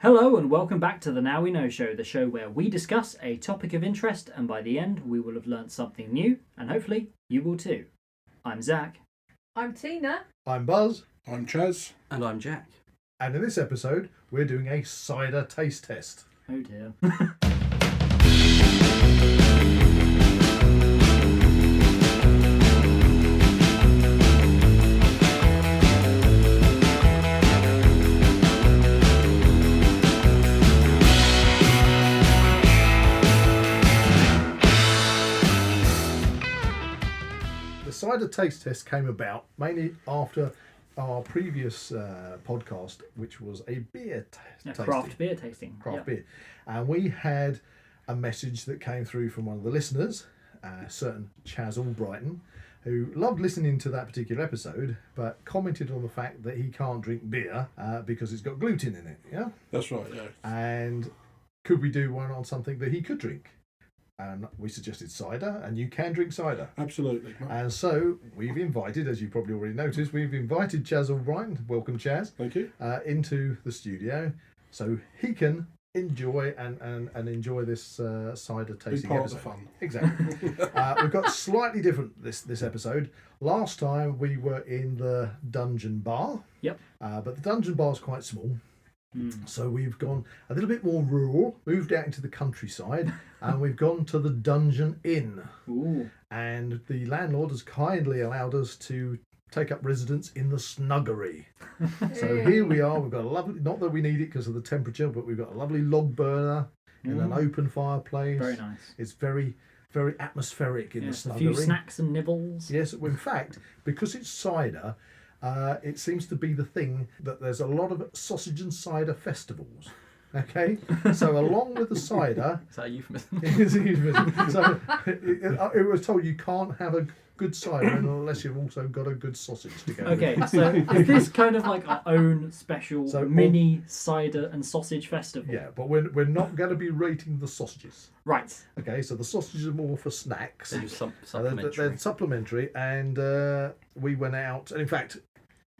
Hello and welcome back to the Now We Know Show, the show where we discuss a topic of interest and by the end we will have learnt something new and hopefully you will too. I'm Zak. I'm Tina. I'm Buzz. I'm Chaz. And I'm Jack. And in this episode, we're doing a cider taste test. Oh dear. The cider taste test came about mainly after our previous podcast, which was a beer tasting. Craft beer tasting. Craft beer. And we had a message that came through from one of the listeners, certain Chaz Allbrighton, who loved listening to that particular episode, but commented on the fact that he can't drink beer because it's got gluten in it. Yeah, That's right, yeah. and could we do one on something that he could drink? And we suggested cider, and you can drink cider. Absolutely. And so we've invited, as you probably already noticed, we've invited Chaz Allbrighton, welcome Chaz, Thank you. into the studio so he can enjoy and enjoy this cider Be tasting part episode. of the fun. Exactly. We've got slightly different this episode. Last time we were in the dungeon bar. Yep. But the dungeon bar is quite small. So we've gone a little bit more rural, moved out into the countryside, and we've gone to the Dungeon Inn. Ooh. And the landlord has kindly allowed us to take up residence in the snuggery. So here we are. We've got a lovely, not that we need it because of the temperature, but we've got a lovely log burner and an open fireplace. Very nice. It's very, very atmospheric in the Yes, a snuggery. few snacks and nibbles. Yes, well, in fact, because it's cider, it seems to be the thing that there's a lot of sausage and cider festivals. Okay, so along with the cider, Is that a euphemism? it's a euphemism. So it was told you can't have a good cider unless you've also got a good sausage to go with it. Okay, so is this kind of like our own special So mini cider and sausage festival? Yeah, but we're not going to be rating the sausages. Right. Okay, so the sausages are more for snacks. They're just They're supplementary. supplementary, and we went out, and in fact,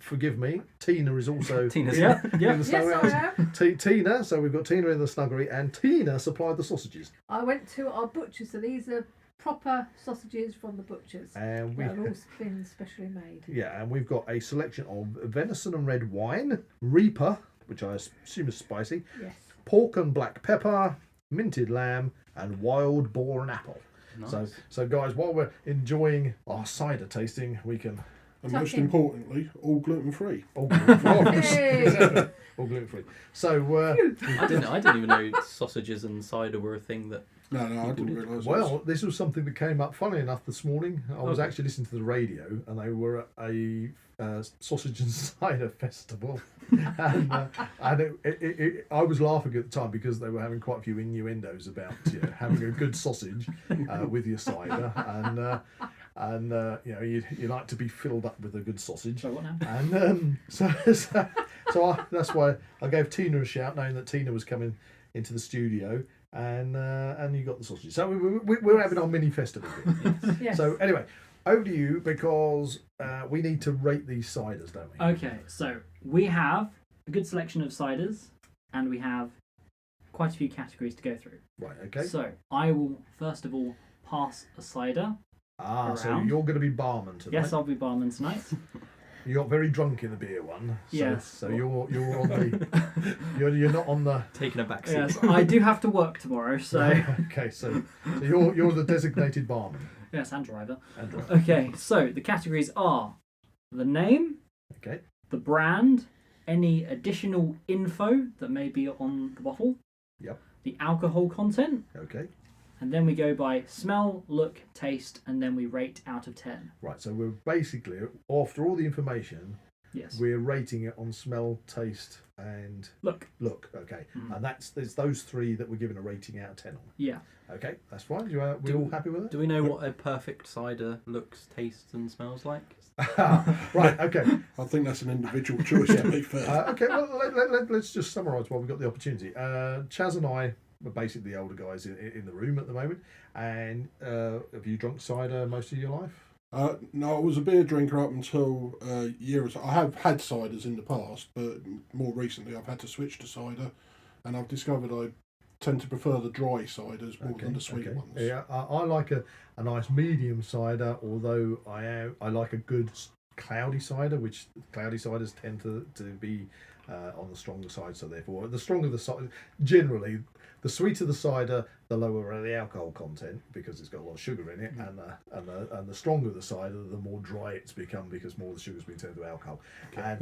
forgive me, Tina is also Tina's Yeah, yeah. in the Yes, snuggery. I am. Tina, so we've got Tina in the snuggery, and Tina supplied the sausages, I went to our butcher, so these are proper sausages from the butchers. and They've all been specially made. and we've got a selection of venison and red wine, reaper, which I assume is spicy, Yes. pork and black pepper, minted lamb, and wild boar and apple. Nice. So guys, while we're enjoying our cider tasting, we can And Tuck most in. importantly, all gluten-free. all gluten-free. Hey! All gluten-free. So I didn't even know sausages and cider were a thing that. No, I didn't realise. well, this was something that came up, funny enough, this morning. I was Okay. actually listening to the radio, and they were at a sausage and cider festival, and I was laughing at the time because they were having quite a few innuendos about having a good sausage with your cider, and you like to be filled up with a good sausage. So what now? And that's why I gave Tina a shout, knowing that Tina was coming into the studio, and you got the sausage. So we're having our mini festival here. Yes. So anyway, over to you, because we need to rate these ciders, don't we? Okay, so we have a good selection of ciders and we have quite a few categories to go through. Right. Okay. So I will first of all pass a cider. So around. you're going to be barman tonight. Yes, I'll be barman tonight. You got very drunk in the beer one. So, Yes. So you're on the you're not on the. Taking a back seat. Yes, I do have to work tomorrow, so Okay. So you're the designated barman. yes, and driver. And, Okay, so the categories are the name, okay. the brand, any additional info that may be on the bottle, Yep. the alcohol content, Okay. and then we go by smell, look, taste, and then we rate out of 10. Right. So we're basically, after all the information, Yes. we're rating it on smell, taste, and Look. look. Okay. Mhm. And it's those three that we're giving a rating out of 10 on. Yeah. Okay, that's fine. We're all happy with it? Do we know what a perfect cider looks, tastes, and smells like? Right, okay. I think that's an individual choice, to be fair. Okay, well, let's just summarise while we've got the opportunity. Chaz and I are basically the older guys in the room at the moment. And have you drunk cider most of your life? No, I was a beer drinker up until a year or so. I have had ciders in the past, but more recently I've had to switch to cider. and I've discovered I tend to prefer the dry ciders more than the sweet ones. Yeah, I like a nice medium cider, although I like a good cloudy cider, which cloudy ciders tend to be on the stronger side. So therefore, the stronger the cider, generally, the sweeter the cider, the lower the alcohol content because it's got a lot of sugar in it, and the stronger the cider, the more dry it's become because more of the sugar's been turned to alcohol. Okay.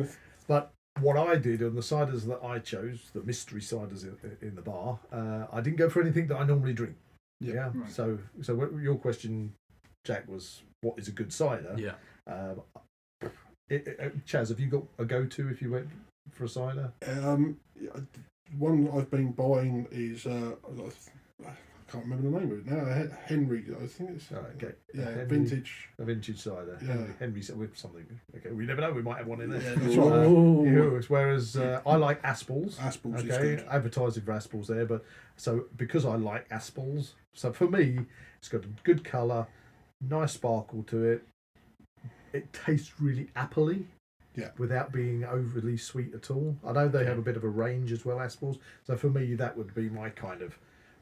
But what I did on the ciders that I chose, the mystery ciders in the bar, I didn't go for anything that I normally drink. Yeah. Right. So your question, Jack, was what is a good cider? Yeah. Chaz, have you got a go-to if you went for a cider? One I've been buying is I can't remember the name of it now. Henry, I think it's Okay. yeah, A vintage cider. Yeah. Henry with something. Okay, we never know. We might have one in there. Yeah, that's right. Ooh. Whereas I like Aspals. Aspals is Okay, good. advertising for Aspals there, but so because I like Aspals, so for me, it's got a good colour, nice sparkle to it. It tastes really appley. Yeah. Without being overly sweet at all. I know they have a bit of a range as well, Aspals. So for me, that would be my kind of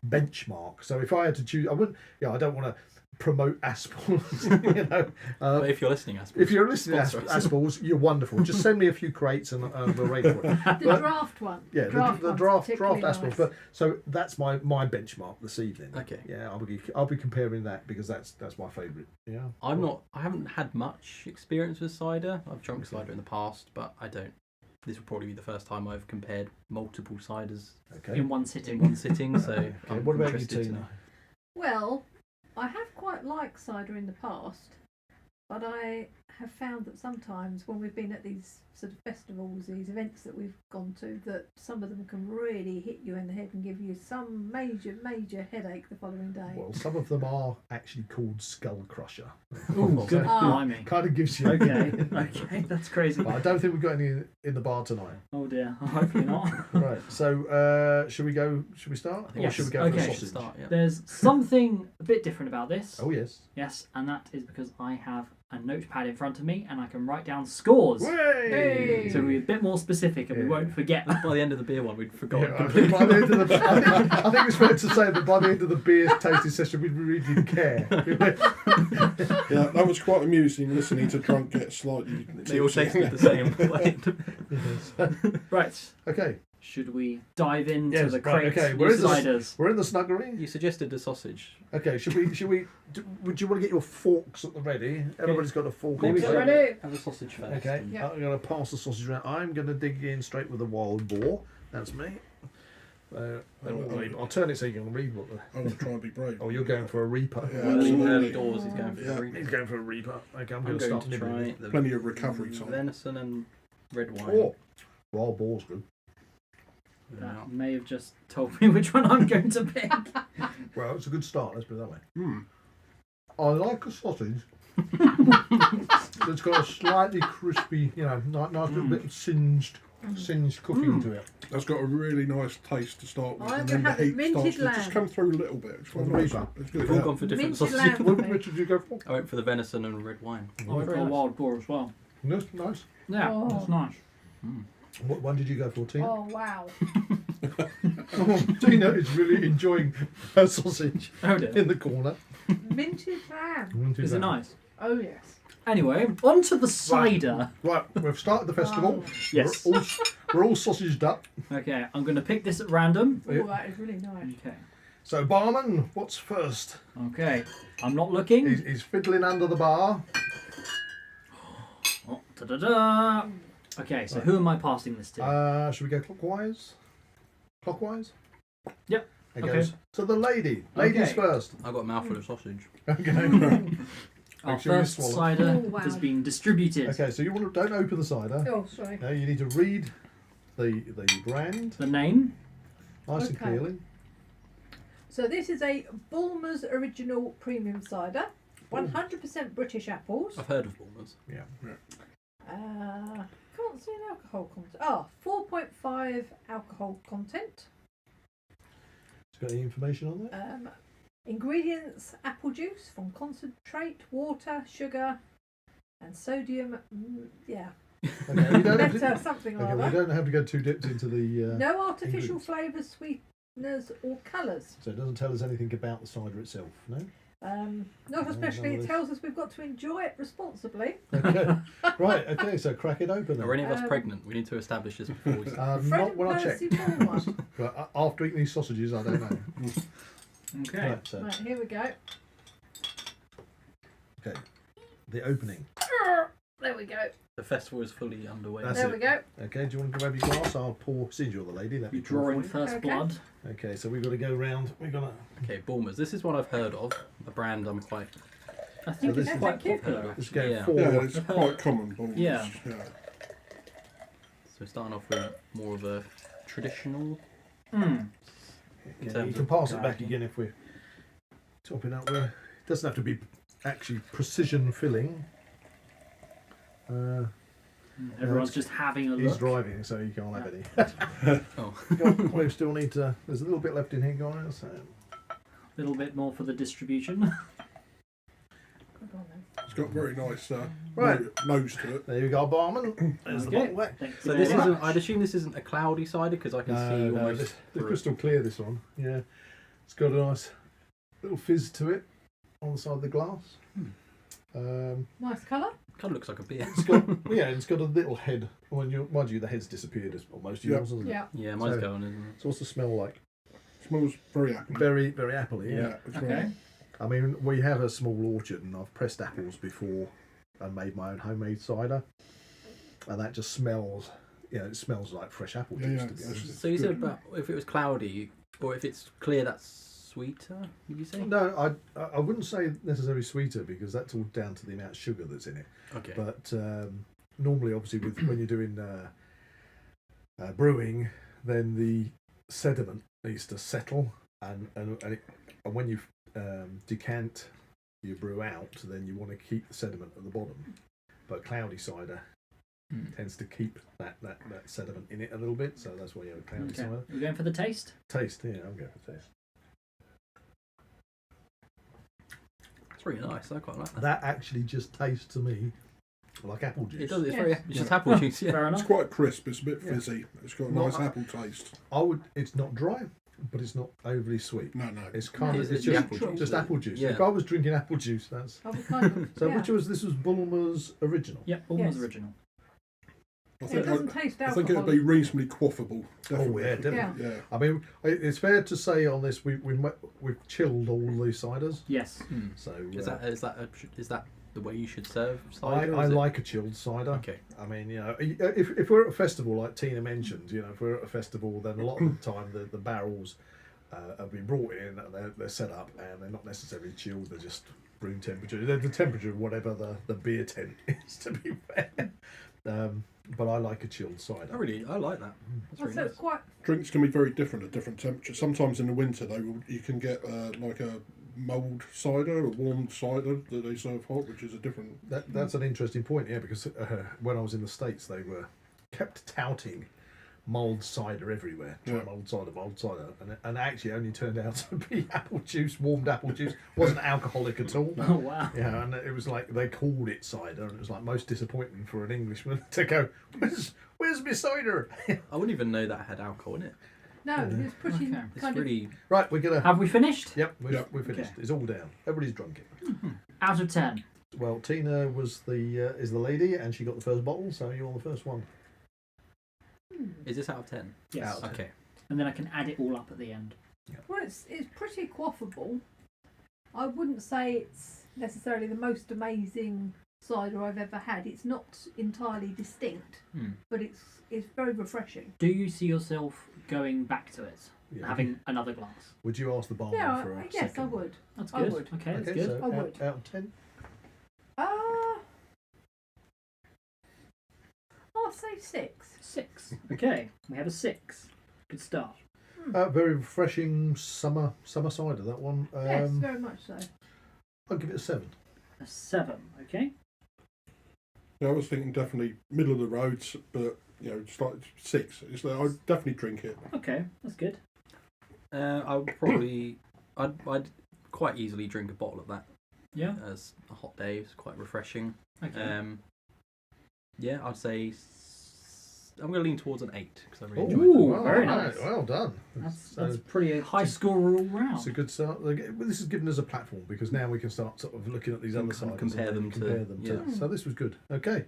benchmark. So if I had to choose, I wouldn't. Yeah, I don't want to promote Aspals. You know, But if you're listening, if you're listening to sponsor us. Aspals, you're wonderful. Just send me a few crates and we'll rate for it. The draft one. Yeah, the one's draft particularly Aspals. nice. But so that's my benchmark this evening. Okay. Yeah, I'll be comparing that because that's my favourite. Yeah. I haven't had much experience with cider. I've drunk cider in the past, but I don't. This will probably be the first time I've compared multiple ciders Okay. In one in sitting. one sitting. So I'm what about you, interested to Tina? know. Well, I have quite liked cider in the past, but I have found that sometimes when we've been at these sort of festivals, these events that we've gone to, that some of them can really hit you in the head and give you some major headache the following day. Well, some of them are actually called Skull Crusher. Ooh, good Ah. blimey. Kind of gives you. Okay, okay, that's crazy. But I don't think we've got any in the bar tonight. Oh dear, hopefully not. Right. So should we go? Should we start? I think Or Yes, should we go okay. for a Should sausage? start, yeah. There's something a bit different about this. Oh yes. Yes, and that is because I have a notepad in front of me and I can write down scores. Hey! So we're a bit more specific and we Yeah. won't forget. By the end of the beer one, we'd forgotten Yeah, I think completely. by the end of the, I think it's fair to say that by the end of the beer tasting session, we really didn't care. Yeah, that was quite amusing listening to drunk get slightly. They all tipsy. tasted the same. Yes. Right, Okay, should we dive into Yes, the right, crates okay, of where is this? ciders? we're in the snuggery. You suggested the sausage. Okay, would you want to get your forks at the ready? Everybody's got a fork. Maybe on we Get the should table. ready. have a sausage first. Okay, Yeah. I'm going to pass the sausage around. I'm going to dig in straight with a wild boar. That's me. I'll turn it so you can read what the... I'm going to try and be brave. Oh, you're going for a reaper. Yeah, Early absolutely. doors, he's going for Yeah. the reaper. He's going for a reaper. Okay, I'm I'm going to going start to try nibbling. the Plenty of recovery time. venison and red wine. Oh, wild boar's good. Yeah. That may have just told me which one I'm going to pick. Well, it's a good start. Let's put it that way. Hmm. I like a sausage that's got a slightly crispy, nice little bit of singed cooking to it. That's got a really nice taste to start with, I'm and then gonna the have heat minted starts to just lamb. come through a little bit. It's quite On the nice. reaper. It's good. We've all Yeah. gone for different Minted sausages. lamb. Which did you go for? I went for the venison and red wine. I went for a wild boar as well. Nice. Nice. Yeah, Oh. that's nice. What one did you go for, Tina? Oh wow! Tina is really enjoying her sausage Oh dear. in the corner. Minted lamb. Is it nice? Oh yes. Anyway, on to the cider. Right, we've started the festival. Yes. We're all sausaged up. Okay, I'm going to pick this at random. Oh, that is really nice. Okay. So, barman, what's first? Okay, I'm not looking. He's fiddling under the bar. Oh, da-da-da. Okay, so who am I passing this to? Should we go clockwise? Clockwise? Yep. It Okay. goes to the lady. Ladies Okay. first. I got a mouthful of sausage. Okay. Our Make sure you first swallow. cider Oh, wow. has been distributed. Okay, so don't open the cider. Oh sorry. No, you need to read the brand The name? nice and Okay. clearly. So this is a Bulmer's Original Premium Cider, 100% British apples. I've heard of Bulmers. Yeah. Can't see an alcohol content. 4.5 alcohol content. It's got any information on that? Ingredients: apple juice from concentrate, water, sugar, and sodium. Okay, you don't have to, Better, something okay, like we that. don't have to go too dipped into the. No artificial ingredients. flavours, sweeteners, or colours. So it doesn't tell us anything about the cider itself, no? Not No, especially. none of It this. tells us we've got to enjoy it responsibly. Okay. Right, okay, so crack it open Are any then. of us pregnant? We need to establish this before we start. Fred Not and when I check. Percy Bulmer. But after eating these sausages, I don't know. Okay. Right, so, Right, here we go. okay. The opening. There we go. The festival is fully underway. That's There it. we go. Okay, do you want to grab your glass? I'll pour. Since you're the lady, let me You're pour drawing for you. first Okay. blood. Okay, so we've got to go round. We're gonna. Okay, Bulmers. This is one I've heard of. A brand I'm quite I think this it's is- quite Thank you. popular. Let's go Yeah. four. Yeah, it's quite common. Balls. Yeah. yeah. So we're starting off with more of a traditional. Mm. Okay, terms you can of pass it back clarity. again if we're topping up. It doesn't have to be actually precision filling. Everyone's just having a He's look. driving, so you can't have any. Oh, We still need to. There's a little bit left in here, guys. So. A little bit more for the distribution. Good on then. It's got very nice Right. nose to it. There you go, barman. There's the Okay. bottle back. Thanks so very this much. isn't. I'd assume this isn't a cloudy cider because I can see No, almost. this, the through it. crystal clear. This one, yeah, it's got a nice little fizz to it on the side of the glass. Nice colour. Kind of looks like a beer. It's got it's got a little head. Mind you, the head's disappeared as almost Yeah. yours, hasn't it? Yeah. Yeah, mine's So- going, isn't it? So what's the smell like? Smells very apple. Very, very appley. Yeah, Yeah. it's Okay. very. I mean, we have a small orchard, and I've pressed apples before and made my own homemade cider, and that just smells. It smells like fresh apple Yeah, juice. yeah, To be it's- honest. So you said Good. about if it was cloudy or if it's clear, that's sweeter. Did you say? No, I wouldn't say necessarily sweeter because that's all down to the amount of sugar that's in it. Okay. But normally, obviously, when you're doing brewing, then the sediment needs to settle, and when you decant your brew out, then you want to keep the sediment at the bottom. But cloudy cider tends to keep that sediment in it a little bit, so that's why you have a cloudy Okay. cider. We're going for the taste. Taste, yeah, I'm going for taste. It's really nice. I quite like that. That actually just tastes to me like apple juice. It does. It's Yes. very. It's just apple juice. Yeah. Fair It's enough. quite crisp. It's a bit Yeah. fizzy. It's got a Well, nice apple taste. It's not dry, but it's not overly sweet. No, no. It's kind No, of It's it's just apple juice. just apple juice. Yeah. If I was drinking apple juice, that's Oh, we kind of, so. yeah. This was Bulmer's original. Yep, almost Yes. original. I It think, doesn't taste I alcohol. think it'd be reasonably quaffable. Definitely. Oh yeah, definitely. Yeah. Yeah. I mean, it's fair to say on this we've chilled all these ciders. Yes. So Is that the way you should serve I cider? or is it- like a chilled cider. Okay. I mean, if we're at a festival like Tina mentioned, if we're at a festival, then a lot of the time the barrels have been brought in and they're set up and they're not necessarily chilled. They're just room temperature. They're the temperature of whatever the beer tent is. To be fair, but I like a chilled cider. I like that. That's So really nice. it's quite. Drinks can be very different at different temperatures. Sometimes in the winter, you can get like a mulled cider, a warmed cider that they serve hot, which is a different. That's an interesting point, yeah, because when I was in the States, they were kept touting mulled cider everywhere. Try Yeah. mulled cider, and actually only turned out to be apple juice, warmed apple juice. Wasn't alcoholic at all. Oh wow. Yeah, and it was like they called it cider, and it was like most disappointing for an Englishman to go, "Where's my cider?" I wouldn't even know that had alcohol in it. No, it's pretty Okay. It's kind really. Right, we're gonna. Have we finished? Yep, we've Yep. finished. Okay. It's all down. Everybody's drunk it. Out of 10. Well, Tina was is the lady, and she got the first bottle, so you're the first one. Is this out of 10? Yes. Out. Okay. And then I can add it all up at the end. Well, it's pretty quaffable. I wouldn't say it's necessarily the most amazing cider I've ever had. It's not entirely distinct, but it's very refreshing. Do you see yourself going back to it? Yeah. Having another glass? Would you ask the barman Yeah, for a yes, I second? would. That's I good. would. Okay, that's Okay, good. so I would. out of 10. I'll say 6. 6. Okay, we have a 6. Good start. Very refreshing summer cider. That one. Yes, very much so. I'll give it a 7. A 7. Okay. Yeah, I was thinking definitely middle of the roads, but just like 6. It's like, I'd definitely drink it. Okay, that's good. I would probably. I'd quite easily drink a bottle of that Yeah. as a hot day. It's quite refreshing. Okay. Yeah, I'd say I'm going to lean towards an 8 because I really enjoyed Ooh, it. very right, nice. Well done. That's pretty high score all round. It's a good start. This has given us a platform because now we can start sort of looking at these And other kind of sides compare and them compare to- them yeah. So this was good. Okay,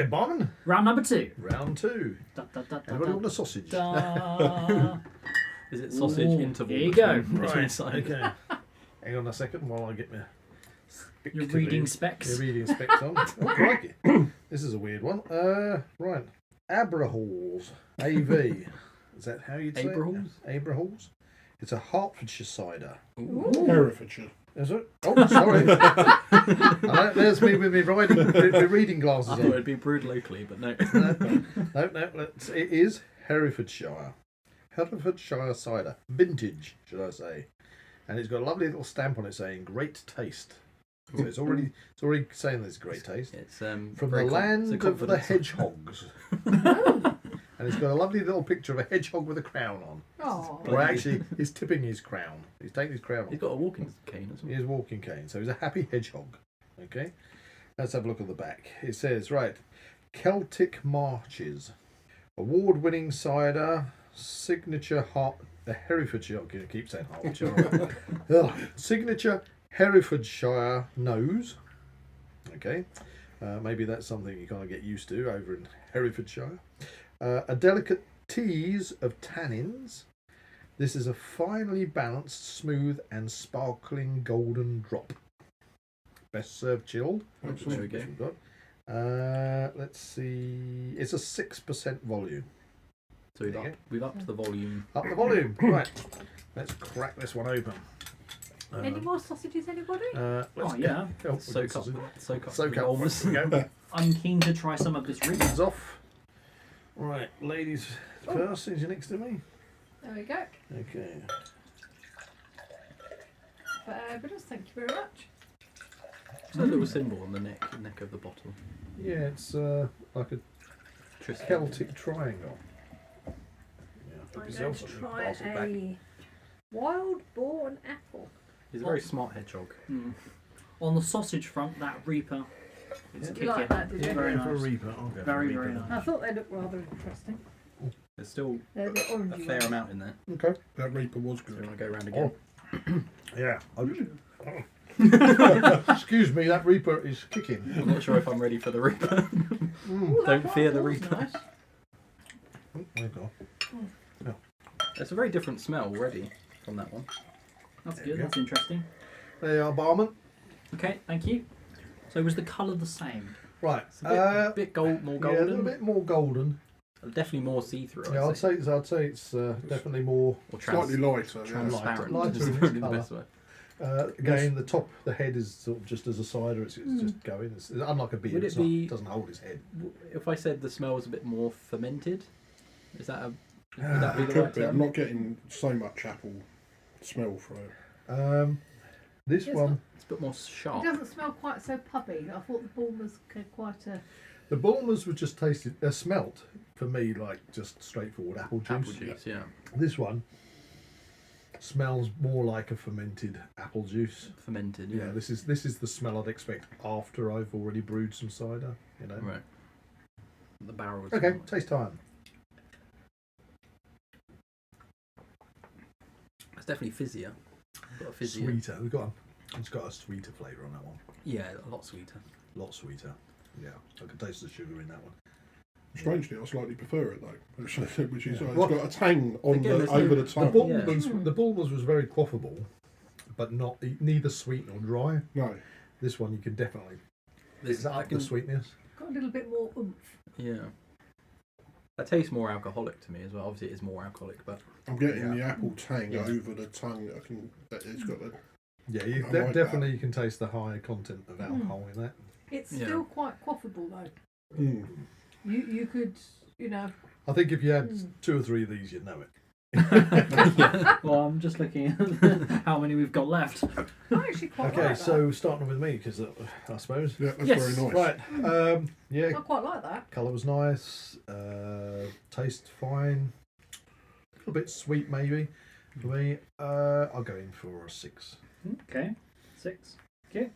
barman. Round number 2. Round 2. Da, da, da, da, Everybody da, want a sausage? da. Is it sausage Ooh, interval? here you go. between Right. sides? Okay. Hang on a second while I get my. Your reading specs. Your reading specs on. Oh, crikey. This is a weird one. Right. Abrahalls. AV. Is that how you'd say Abrahalls? it? Abrahalls. It's a Hertfordshire cider. Ooh. Herefordshire. Is it? Oh, sorry. There's me with my reading glasses I on. thought it'd be brewed locally, but no. No. It is Herefordshire. Herefordshire cider. Vintage, should I say. And it's got a lovely little stamp on it saying great taste. So it's already saying there's great taste. It's From very the land it's a of the confidence. hedgehogs. And it's got a lovely little picture of a hedgehog with a crown on. Oh, Or actually, he's tipping his crown. He's taking his crown off. He's got a walking cane as He well. is walking cane, so he's a happy hedgehog. Okay, let's have a look at the back. It says, right, Celtic Marches, award-winning cider, signature the Herefordshire. I'm going to keep saying Hertfordshire. Ugh. Signature Herefordshire nose. Okay, maybe that's something you kind of get used to over in Herefordshire. A delicate tease of tannins. This is a finely balanced, smooth and sparkling golden drop. Best served chilled. There we go. We've got. Let's see. It's a 6% volume. So we've upped the volume. Up the volume. Right. Let's crack this one open. any more sausages, anybody? Let's Oh, yeah. Go. Soak up Soak the up. walls. There we go. I'm keen to try some of this reading. Hands off. Right, ladies first. Is you next to me? There we go. Okay. Fabulous, thank you very much. There's a little symbol on the neck of the bottle. Yeah, it's like a Tristan. Celtic triangle. Yeah, I'm put going yourself to something, try pass it back. a wild boar and apple. He's a very smart hedgehog. Mm. On the sausage front, that Reaper is Yeah. kicking. You like that, did you? Very For a nice. Reaper. I'll go for a Very, Reaper very then. nice. I thought they looked rather interesting. There's still They're the a orangey fair ones. amount in there. Okay. That Reaper was So we good. want to go around again. Yeah. Excuse me, that Reaper is kicking. I'm not sure if I'm ready for the Reaper. Ooh, that Don't fear the white boar's Reaper. nice. Oh, there you go. It's a very different smell already from that one. That's There we good. go. That's interesting. There you are, barman. Okay, thank you. So was the colour the same? Right. It's a bit more Yeah, a little golden. bit more golden. Definitely more see-through. Yeah, I'd say it's definitely more. Or Slightly lighter. Yeah. transparent. Lighter is in probably the colour. best way. Again, the head is sort of just as a cider. It's just going. It's unlike a beer. Would it be- doesn't hold its head. If I said the smell was a bit more fermented, is that would that be It the could right be. I'm term? not getting so much apple smell from it. This Yes, one, It's a bit more It sharp. doesn't smell quite so puppy. I thought the ball was quite a... the Bulmers were just smelt for me like just straightforward apple juice. Apple juice, yeah. This one smells more like a fermented apple juice. Fermented, Yeah, yeah. this is the smell I'd expect after I've already brewed some cider. You know. Right. The barrel is Okay, taste time. It's definitely fizzier. Got a fizzier. Sweeter. It's got a sweeter flavour on that one. Yeah, a lot sweeter. A lot sweeter. Yeah, I can taste the sugar in that one. Strangely, I slightly prefer it though, which is it's What? got a tang on Again, there's over no- the tongue. The Bulmers was very quaffable, but neither sweet nor dry. No, This one you can definitely. This Is that I up can, the sweetness? Got a little bit more oomph. yeah. That tastes more alcoholic to me as well. Obviously, it is more alcoholic, but I'm getting Yeah. the apple tang Yeah. over the tongue. It's got the Yeah, I like definitely you can taste the high content of alcohol in that. It's Yeah. still quite quaffable though. mm. You could, you know... I think if you had Mm. 2 or 3 of these, you'd know it. Well, I'm just looking at how many we've got left. I actually quite Okay, like so starting with me because I suppose. Yeah, that's Yes. very nice. Right. Yeah, that. I quite like that. colour was nice. Taste fine. A little bit sweet maybe for me. I'll go in for a 6. Okay, 6. Okay.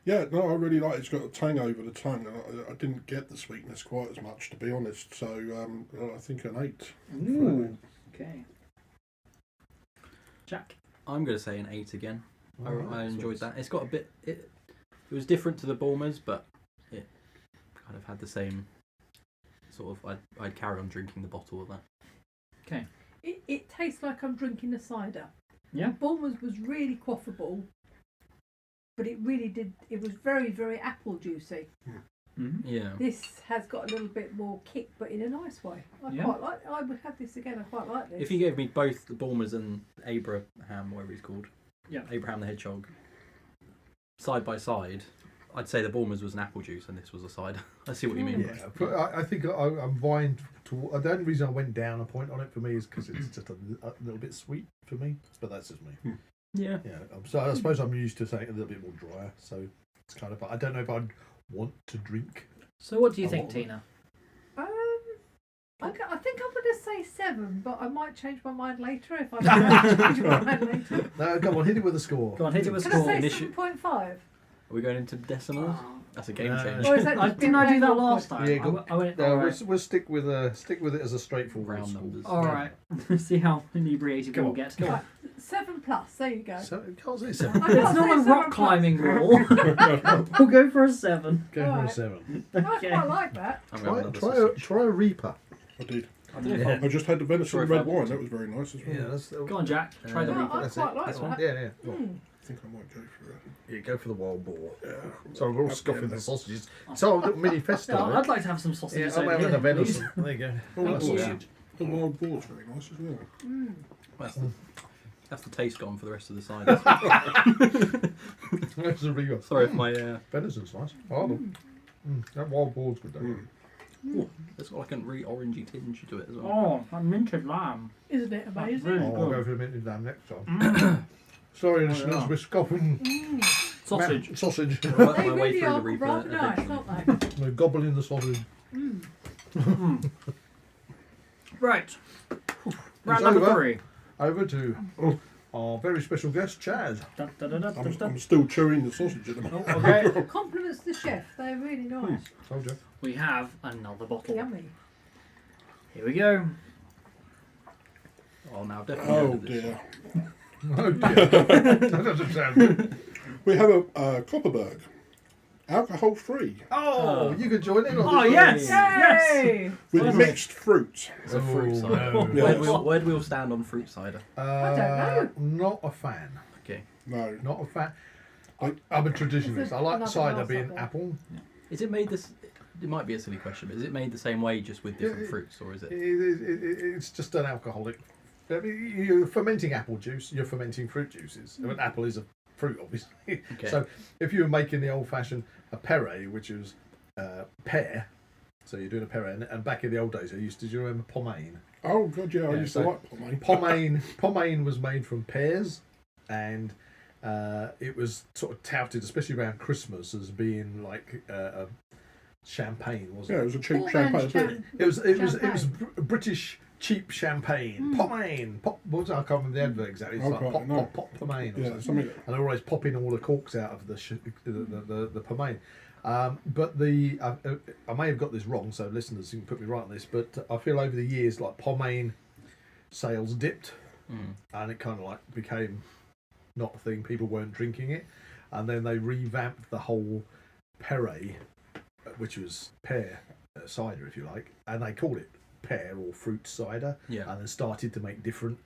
Yeah, no, I really like it. It's got a tang over the tongue. And I didn't get the sweetness quite as much, to be honest. So I think an 8. Ooh. Okay. Jack. I'm going to say an 8 again. Alright, I enjoyed so that. It's got a bit. It was different to the Bulmers, but it kind of had the same sort of. I'd carry on drinking the bottle of that. Okay. It tastes like I'm drinking a cider. Yeah. Bulmers was really quaffable, but it really did. It was very, very apple juicy. Mm-hmm. Yeah. This has got a little bit more kick, but in a nice way. I would have this again. I quite like this. If you gave me both the Bulmers and Abraham, whatever he's called, Yeah. Abraham the Hedgehog, side by side, I'd say the Bulmers was an apple juice and this was a cider. I see what you mean. Yeah, but I think I'm vying to. The only reason I went down a point on it for me is because it's just a little bit sweet for me. But that's just me. Yeah. Yeah. So I suppose I'm used to something a little bit more drier. So it's kind of. I don't know if I'd want to drink. So what do you A think, lot of it. Tina? I think I'm going to say 7, but I might change my mind later if I change my mind later. No, come on, hit it with a score. Go on, hit it with Can score. I say Initi- 7.5? Are we going into decimals? That's a game change. Or is that just Didn't I do being that awkward? last time? Yeah, go- I went. No, all right. we'll stick with it as a straightforward Round score. numbers. All right. See how inebriated Go we'll on. get. Go on. Right, 7 plus. There you go. So you can't say 7. I It's can't not say a 7 rock plus. climbing wall. We'll go for a 7. Go for a Alright. 7. I Okay. quite like that. I'm going Try, with try, another a, sausage. try a Reaper. I did. I don't know if Yeah. I just had the venison Sure, and if I red wine. want That to. was very nice as well. Yeah, that's Go on, Jack. Try the No, Reaper. I That's quite it. like This that. one. Yeah. I think I might go for it. Yeah, go for the wild boar. Yeah. So we're all scoffing the sausages. So a little mini festa. No, I'd like to have some Yeah, sausages I'm over having here, a venison. There you go. Oh, Thank that's you. sausage. The wild boar's very nice as well. That's the taste gone for the rest of the ciders. That's a Reaper. Sorry if my Venison's nice. I like them. That wild boar's good though. it's got like a really orangey tinge to it as well. Oh, a minted lamb. Isn't it amazing? really Oh, I'll good. go for the minted lamb next time. Sorry, listeners, yeah. we're scoffing Sausage. sausage. I'll work They my way really through are the Reaper rather nice, eventually. aren't they? We're gobbling the sausage. Right. It's Round number over. 3. Over to our very special guest, Chaz. Dun, dun, dun, dun, dun, dun. I'm still chewing the sausage at the moment. Oh, okay. Compliments to the chef. They're really nice. Told you. We have another bottle. Yummy. Here we go. Oh, now definitely. Oh go with this dear. Oh dear. That doesn't sound good. We have a Copperberg, alcohol free, Oh, you could join in on Oh, this. yes! Yay! with What is mixed fruit. It's a fruit Oh, cider. no. Yeah. Where do we all stand on fruit cider? I Not a fan. Okay. No, Not a fan. I'm a traditionalist. I like another cider glass being of it. apple. Is it made this? It might be a silly question, but is it made the same way, just with different Yeah, fruits, or is it? It's just an alcoholic. I mean, you're fermenting apple juice. You're fermenting fruit juices. I mean, apple is a fruit, obviously. Okay. So if you were making the old-fashioned a perret, which was pear, so you're doing a perret, and back in the old days, do you remember pomaine? oh god, yeah, I Yeah, used so- to like pomade. Pomaine was made from pears, and it was sort of touted, especially around Christmas, as being like a champagne, wasn't Yeah, it it? was a cheap Poor champagne. man's wasn't it? It was Champagne. British cheap champagne. Pomaine. Pop. What was it? I can't remember the advert exactly. It's I like can't pop, know. pop pomaine. Or Yeah, something. something. And they're always popping all the corks out of the pomaine. But I may have got this wrong, so listeners you can put me right on this. But I feel over the years, like pomaine sales dipped, and it kind of like became not a thing. People weren't drinking it, and then they revamped the whole Perret, which was pear cider, if you like, and they called it pear or fruit cider, Yeah. and then started to make different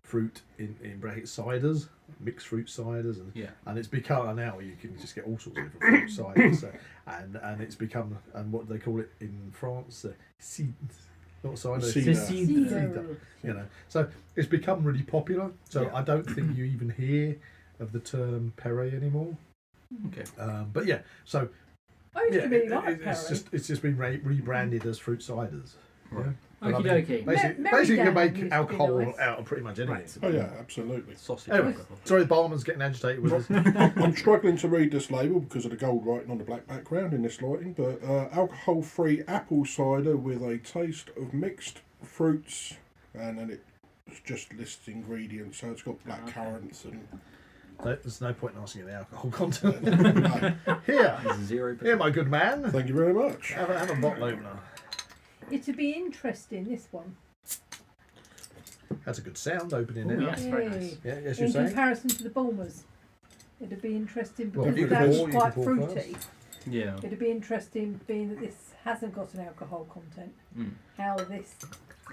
fruit in brackets ciders, mixed fruit ciders, and it's become now you can just get all sorts of different fruit ciders, so, and it's become, and what they call it in France, cidre, not cider, Cider. cider, you know. So it's become really popular. So Yeah. I don't think you even hear of the term Perret anymore. Okay. But yeah, so I used yeah, to really like it's just been rebranded as fruit ciders. Right. Yeah. But I Okie mean, dokie. Basically, Mary basically you can Dan make used to be alcohol nice. out of pretty much anything. Right. Oh yeah, absolutely. Sausage Anyway, alcohol. sorry, the barman's getting agitated with us. I'm struggling to read this label because of the gold writing on the black background in this lighting, but alcohol-free apple cider with a taste of mixed fruits, and then it just lists ingredients. So it's got black Okay. currants and So there's no point in asking you the alcohol content. No. Here, 0%. here, my good man. Thank you very much. Have a bottle opener. It'd be interesting, this one. That's a good sound opening Ooh, it. yes, very nice. Yeah, yes, you're In saying. comparison to the Bulmers. It'd be interesting Well, because you can that's pour- you quite can pour fruity. Yeah. It'd be interesting being that this hasn't got an alcohol content. Mm. How this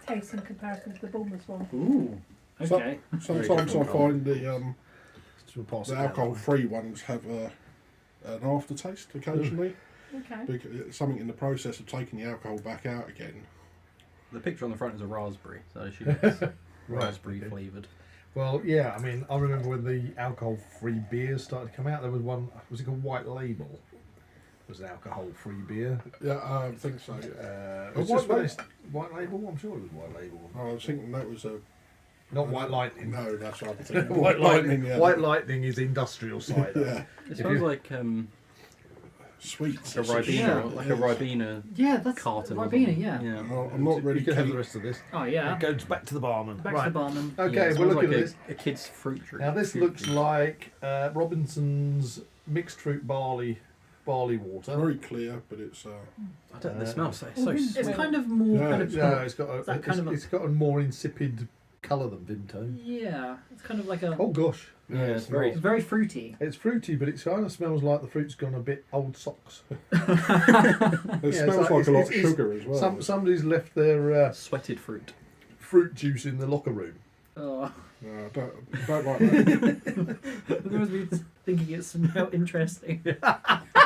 tastes in comparison to the Bulmers one. Ooh. So- Okay. Sometimes I different find the We'll pass the it down. alcohol-free ones have an aftertaste occasionally. Okay. Because it's something in the process of taking the alcohol back out again. The picture on the front is a raspberry, so I assume it's raspberry okay. flavoured. Well, yeah, I mean, I remember when the alcohol-free beers started to come out, there was one, was it called White Label? It was an alcohol-free beer. Yeah, I think so. It was White just when Label? it's White Label? I'm sure it was White Label. I was thinking that was a... Not White Lightning. No, that's what I'm thinking. White Lightning. yeah. White Lightning is industrial cider. Yeah. It smells like Sweet. a Ribena, Yeah. like a Ribena Yeah, that's carton. or Ribena, something. yeah. Yeah. I'm not really You can have the keen. rest of this. Oh, yeah. It goes back to the barman. Back right. to the barman. Okay, Yeah, it we're smells looking like at this. a kid's fruit drink. Now this Fruit looks juice. like Robinson's mixed fruit barley water. Very clear, but it's... I don't. The smell so Oh, sweet. It's kind of more Yeah, kind of. Yeah, it's got Is that kind of a- it's got a more insipid colour than Vimto. Yeah, it's kind of like a. Oh gosh, Yeah, it's very. It's very fruity. it's fruity, but it kind of smells like the fruit's gone a bit old socks. It it's smells like- like a lot it's- of it's- sugar as well. Somebody's left their Sweated fruit. fruit juice in the locker room. Oh, No, I don't like that. there was me thinking it smelled interesting.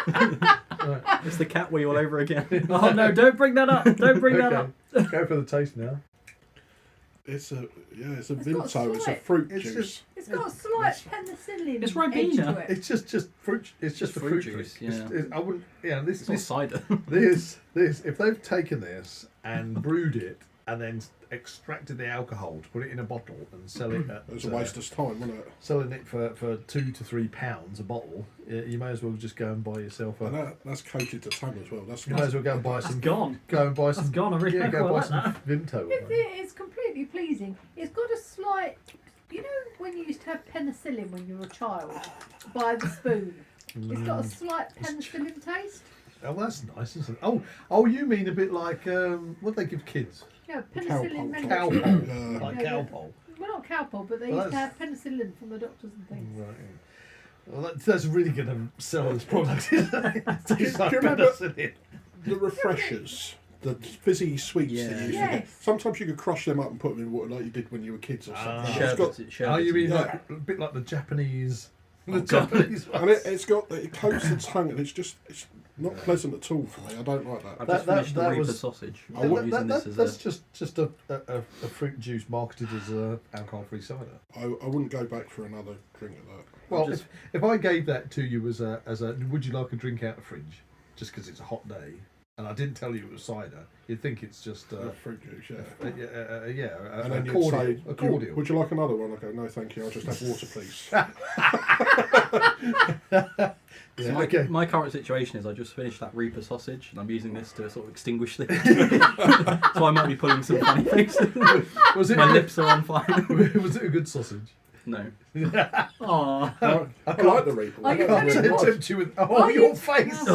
Right. It's the cat wheel all over again. Oh no! Don't bring that up! Don't bring that up! Okay, go for the taste now. It's a It's got Vimto. It's a slight- fruit It's juice. just- It's got a slight penicillin It's edge Ribena. to it. It's just fruit. It's just a fruit fruit juice, drink. yeah. I wouldn't. Yeah, this It's not cider. this. If they've taken this and brewed it and then extracted the alcohol to put it in a bottle and sell it at It was a waste of time, wasn't it? selling it for £2 to £3 a bottle, you may as well just go and buy yourself And a. that's coated to tongue as well. That's You may as well go and buy That's some. gone. Go and buy That's some. gone. I really Yeah, go quite buy like some that. Vimto. It's completely pleasing. It's got a slight. You know when you used to have penicillin when you were a child, by the spoon. It's got a slight penicillin taste. Oh, that's nice, isn't it? Oh, you mean a bit like what do they give kids? Yeah, Cowpole. penicillin. Cowpole, like Yeah, cowpole. Well, not cowpole, but they Well, used to have penicillin from the doctors and things. Right. Well, that's really going to sell this product, isn't it? Tastes like do you remember- penicillin. The refreshers, the fizzy sweets that you used to Yes. get. Sometimes you could crush them up and put them in water like you did when you were kids or Ah. something. It's got, Sherbet. Oh, you mean Yeah. like a bit like the Japanese? The Oh, God. Japanese and ones. it coats the tongue, and it's not pleasant at all for me. I don't like that. I've That- just that- finished the that Reaper was- sausage. I I'm wouldn't- using this as That's a. just a fruit juice marketed as a alcohol-free cider. I wouldn't go back for another drink of that. Well, just- if I gave that to you as a would you like a drink out of the fridge, just because it's a hot day, and I didn't tell you it was cider, you'd think it's just Fruit juice, yeah. a And then you'd cordial. say, A cordial. Would you like another one? I go, no, thank you. I'll just have water, please. Yeah, my, okay. my current situation is I just finished that Reaper sausage and I'm using this to sort of extinguish this. So I might be pulling some funny things. Was it My lips are on fire. was it a good sausage? No. Oh, I like the Reaper. Are one. you Can't telling- tempt you with Are your you- face.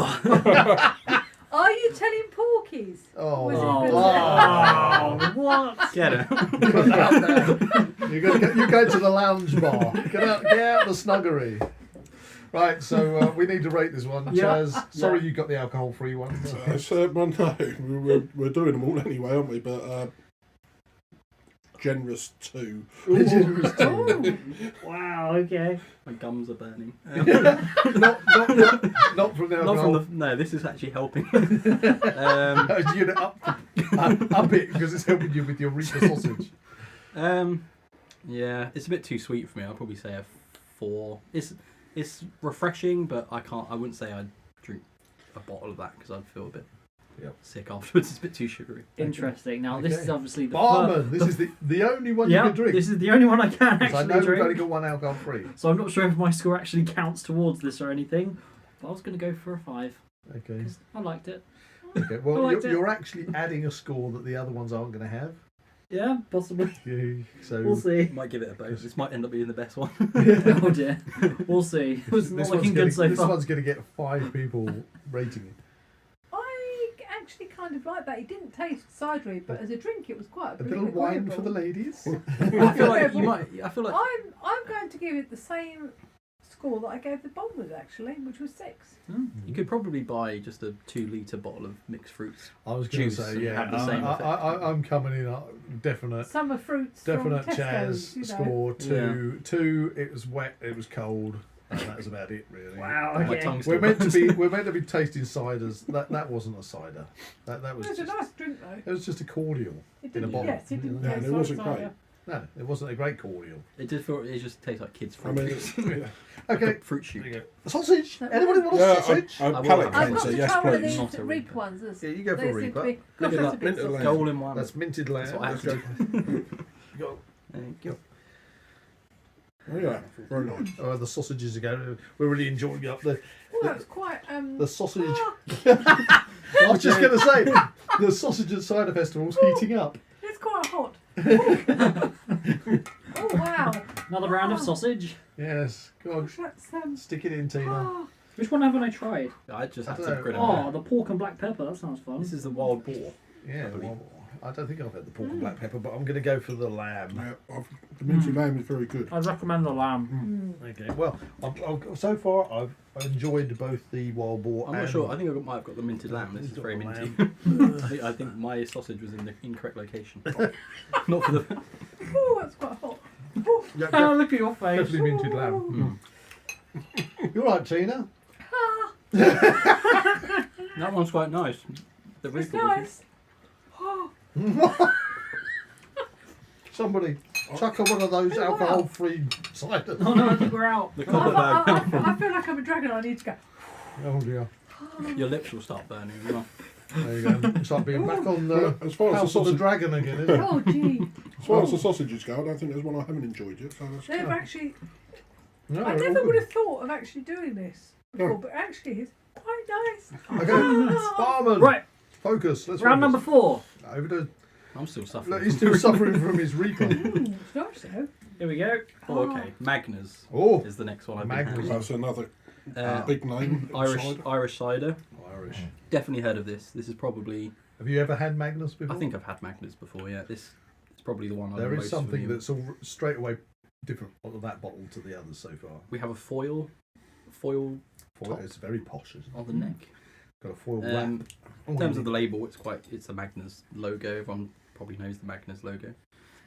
Are you telling porkies? Oh, Was it oh, good? what? Get it. You're going to the lounge bar. Get out the snuggery. Right, so we need to rate this one. Yeah. Chaz, sorry Yeah. you got the alcohol-free one. Well, no, we're doing them all anyway, aren't we? But generous 2. Oh, wow. Okay. My gums are burning. not from the Not alcohol. from the. No, this is actually helping. You're gonna up it because it's helping you with your Reaper sausage. Yeah, it's a bit too sweet for me. I'll probably say a 4. It's refreshing, but I wouldn't say I'd drink a bottle of that because I'd feel a bit sick afterwards. It's a bit too sugary. Interesting. Now this Okay. is obviously the Barman, this is the only one you yeah. can drink. This is the only one I can 'Cause I actually know we've only drink. got one alcohol-free. So I'm not sure if my score actually counts towards this or anything. But I was going to go for a 5 Okay. 'cause I liked it. Okay. I Well, liked it. you're actually adding a score that the other ones aren't going to have. Yeah, possibly. Yeah, so We'll see. Might give it a vote. This might end up being the best one. Oh dear. We'll see. It's not this looking one's gonna, good so this far. one's going to get 5 people rating it. I actually kind of like that. It didn't taste cidery, but as a drink, it was quite A little wine for the ladies. I feel like you might. I feel like I'm going to give it the same score that I gave the Bombers actually, which was 6. you could probably buy just a 2-litre bottle of mixed fruits. I was going to Juice say, and yeah, have the same effect. I'm coming in definite. Summer fruits Definite from Chaz Tesco's, you know. score. Two. It was wet. It was cold. And that was about it, really. Wow. My Okay. tongue's We're still meant to be tasting ciders. That wasn't a cider. That was It was just, a nice drink though. it was just a cordial It in a didn't. bottle. Yes, it didn't Yeah, taste it like wasn't cider. great. No, it wasn't a great cordial. It did feel. It just tastes like kids' I fruit. mean, juice. Okay, Like a fruit there you shoot. go. Sausage. That Anybody was- want a yeah, sausage? a I will palate have I've got cleanser, to yes try one of please. these Not a Reaper Reaper. ones. There's- Yeah, you go for they a seem to Reaper. be- Minted Gosh, lamb, that's a bit minted saucy. lamb. Goal in one. That's minted lamb. That's what I Let's have go. Go. Thank you. Oh yeah, very nice. Oh, the sausages again. We're really enjoying it. The Oh, that was quite. the sausage. Ah, I was just going to say the Sausage and Cider Festival's heating up. it's quite hot. Oh, oh wow. Another round of sausage. Yes. Go on, Gosh, that's stick it in, Tina. ah. Which one haven't I tried? I just I had don't to know. grin Oh, at the pork and black pepper. That sounds fun. This is the wild boar. Yeah. I believe. Well, I don't think I've had the pork and black pepper, but I'm going to go for the lamb. Yeah, the minty lamb is very good. I'd recommend the lamb. Okay. Well, so far I've enjoyed both the wild boar. I'm and not sure. I think I might have got the minted lamb. This is very minty. I think my sausage was in the incorrect location. Not for the. Oh, that's quite hot. Oh, Yeah, Oh, look at your face. definitely minted lamb. You're right, Tina. ah, That one's quite nice. The it's Reaper was- nice. Oh, Somebody chuck her one of those Oh, wow. alcohol-free ciders. Oh no, I think we're out. The I, copper bag. I feel like I'm a dragon. I need to go. Oh dear. Your lips will start burning as well. There you go. It's like being back on Well, the as far as the House of the sausage, Dragon again, isn't it? Oh, gee. as far as the sausages go, I don't think there's one I haven't enjoyed yet. So that's They've good. actually. No, I they're all never would good. have thought of actually doing this before, No. but actually it's quite nice. Okay, Barman. Right, Focus. Let's round focus. number 4. Over to. I'm still Look, suffering. he's still suffering from his Reaper. It's nice though. Here we go. Oh, okay. Magners Oh, is the next one I've Magners. been That's another handed. big name. Irish cider. Irish. Definitely heard of this. This is probably. Have you ever had Magnus before? I think I've had Magners before. Yeah, this is probably the one. I'm there is most something familiar that's all straight away different of that bottle to the others so far. We have a foil Foil, it's very posh, isn't it? on the neck. Got a foil wrap. In terms of the label, it's a Magners logo. Everyone probably knows the Magners logo.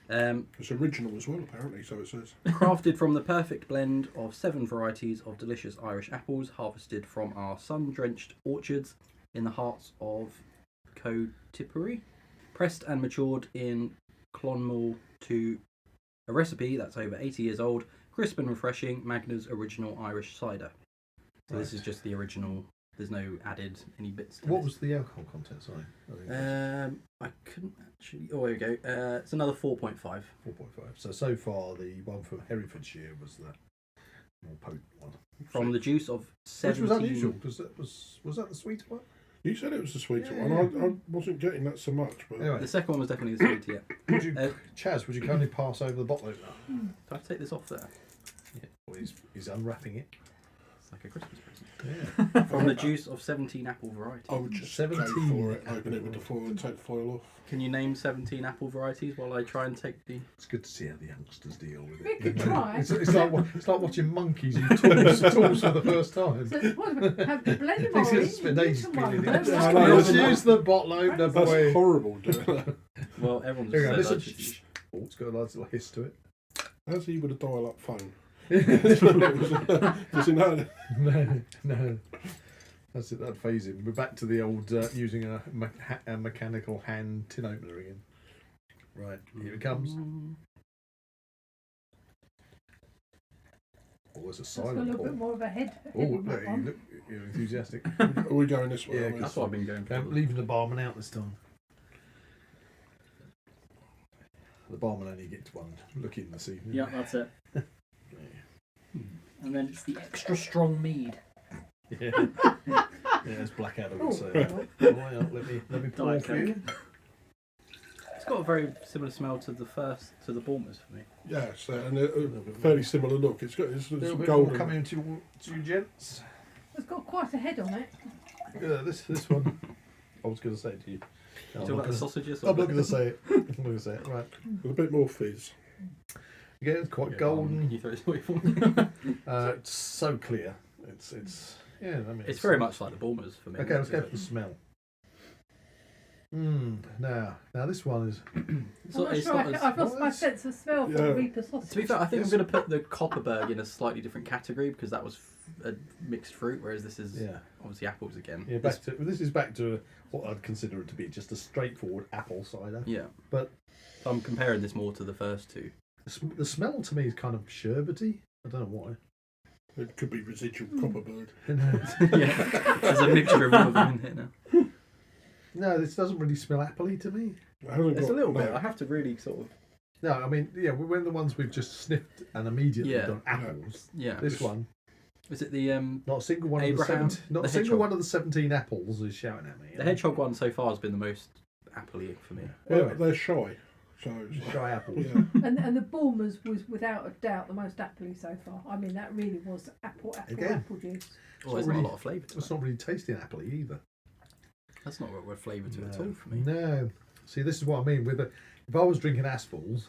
It's original as well, apparently. So it says. Crafted from the perfect blend of 7 varieties of delicious Irish apples, harvested from our sun-drenched orchards in the hearts of Co Tipperary, pressed and matured in Clonmel to a recipe that's over 80 years old, crisp and refreshing, Magners original Irish cider. So this is just the original. There's no added any bits to What this. was the alcohol content? Sorry. I couldn't actually. Oh, there we go. It's another 4.5. 4.5. So far, the one from Herefordshire was the more potent one. From the juice of 17. Which was unusual, because was that the sweeter one? You said it was the sweeter Yeah, one. yeah. I wasn't getting that so much, but Anyway, The second one was definitely the sweet, yeah. would you, Chaz, would you kindly pass over the bottle opener? Do I take this off there? Yeah. Well, he's unwrapping it. It's like a Christmas present. Yeah. From the juice of 17 apple varieties. I would just 17 go for it, open it with the foil and take the foil off. Can you name 17 apple varieties while I try and take the... It's good to see how the youngsters deal with We it. could you know. try. It's like watching monkeys use tools for the first time. So what, have the blend of He's gonna orange, spend mix ages and cleaning one. it. I know, Let's isn't it? use the bottle opener, That's boy. horrible doing that. Well, everyone's Here we go, just said I listen. should use... Oh, it's got a nice little hiss to it. How's he with a dial-up phone? Does he know? No. That's it, that phase in. We're back to the old using a mechanical hand tin opener again. Right, here it comes. Oh, there's a That's got a silent little bit pour. more of a head. Oh, head look, on that you one. look, you're enthusiastic. Are we going this way? Yeah, are we? That's what I've been going for. Leaving the barman out this time. The barman only gets one look in this evening. Yeah, that's it. And then it's the extra strong mead. Yeah, it's Blackadder would say. Oh, That. Oh, well, let me pour Diet for you. It's got a very similar smell to the Bournemouth for me. Yes, and a fairly similar look. It's A little bit more golden. coming to you gents. It's got quite a head on it. Yeah, this one. I was going to say it to you. No, You talk about the sausages? I'm not going to say it. I'm not going to say it. Right. With a bit more fizz. Again, it's quite Can golden. you throw this away for me? It's so clear. It's yeah. I mean, It's very much like the Bournemouth for me. Okay, let's go for the smell. Now this one is. So I'm it's not not sure. as- I've lost my Well, sense of smell Yeah. from Reaper sausage. To be fair, I think I'm going to put the Copperberg in a slightly different category because that was a mixed fruit, whereas this is Yeah. obviously apples again. Yeah, this is back to what I'd consider it to be just a straightforward apple cider. Yeah. But I'm comparing this more to the first two. the smell to me is kind of sherbety. I don't know why. It could be residual Copperberg. Yeah. There's a mixture of all of them in here now. No, this doesn't really smell appley to me. It hasn't It's got, a little no. bit. I have to really sort of. No, I mean, yeah, when the ones we've just sniffed and immediately Yeah. done apples. Yeah. This one, Is it the not a single one Abraham, of the 17, not the a single hedgehog. one of the 17 apples is shouting at me. the hedgehog one so far has been the most appley for me. Well, they're shy. So Shy apples. yeah. And the Bournemouth was without a doubt the most appley so far. I mean, that really was apple Again. juice. Oh, there's really- not a lot of flavour to It's it. not really tasting appley either. That's not a flavour to it at No. all for me. No. See, this is what I mean. If I was drinking Asphal's,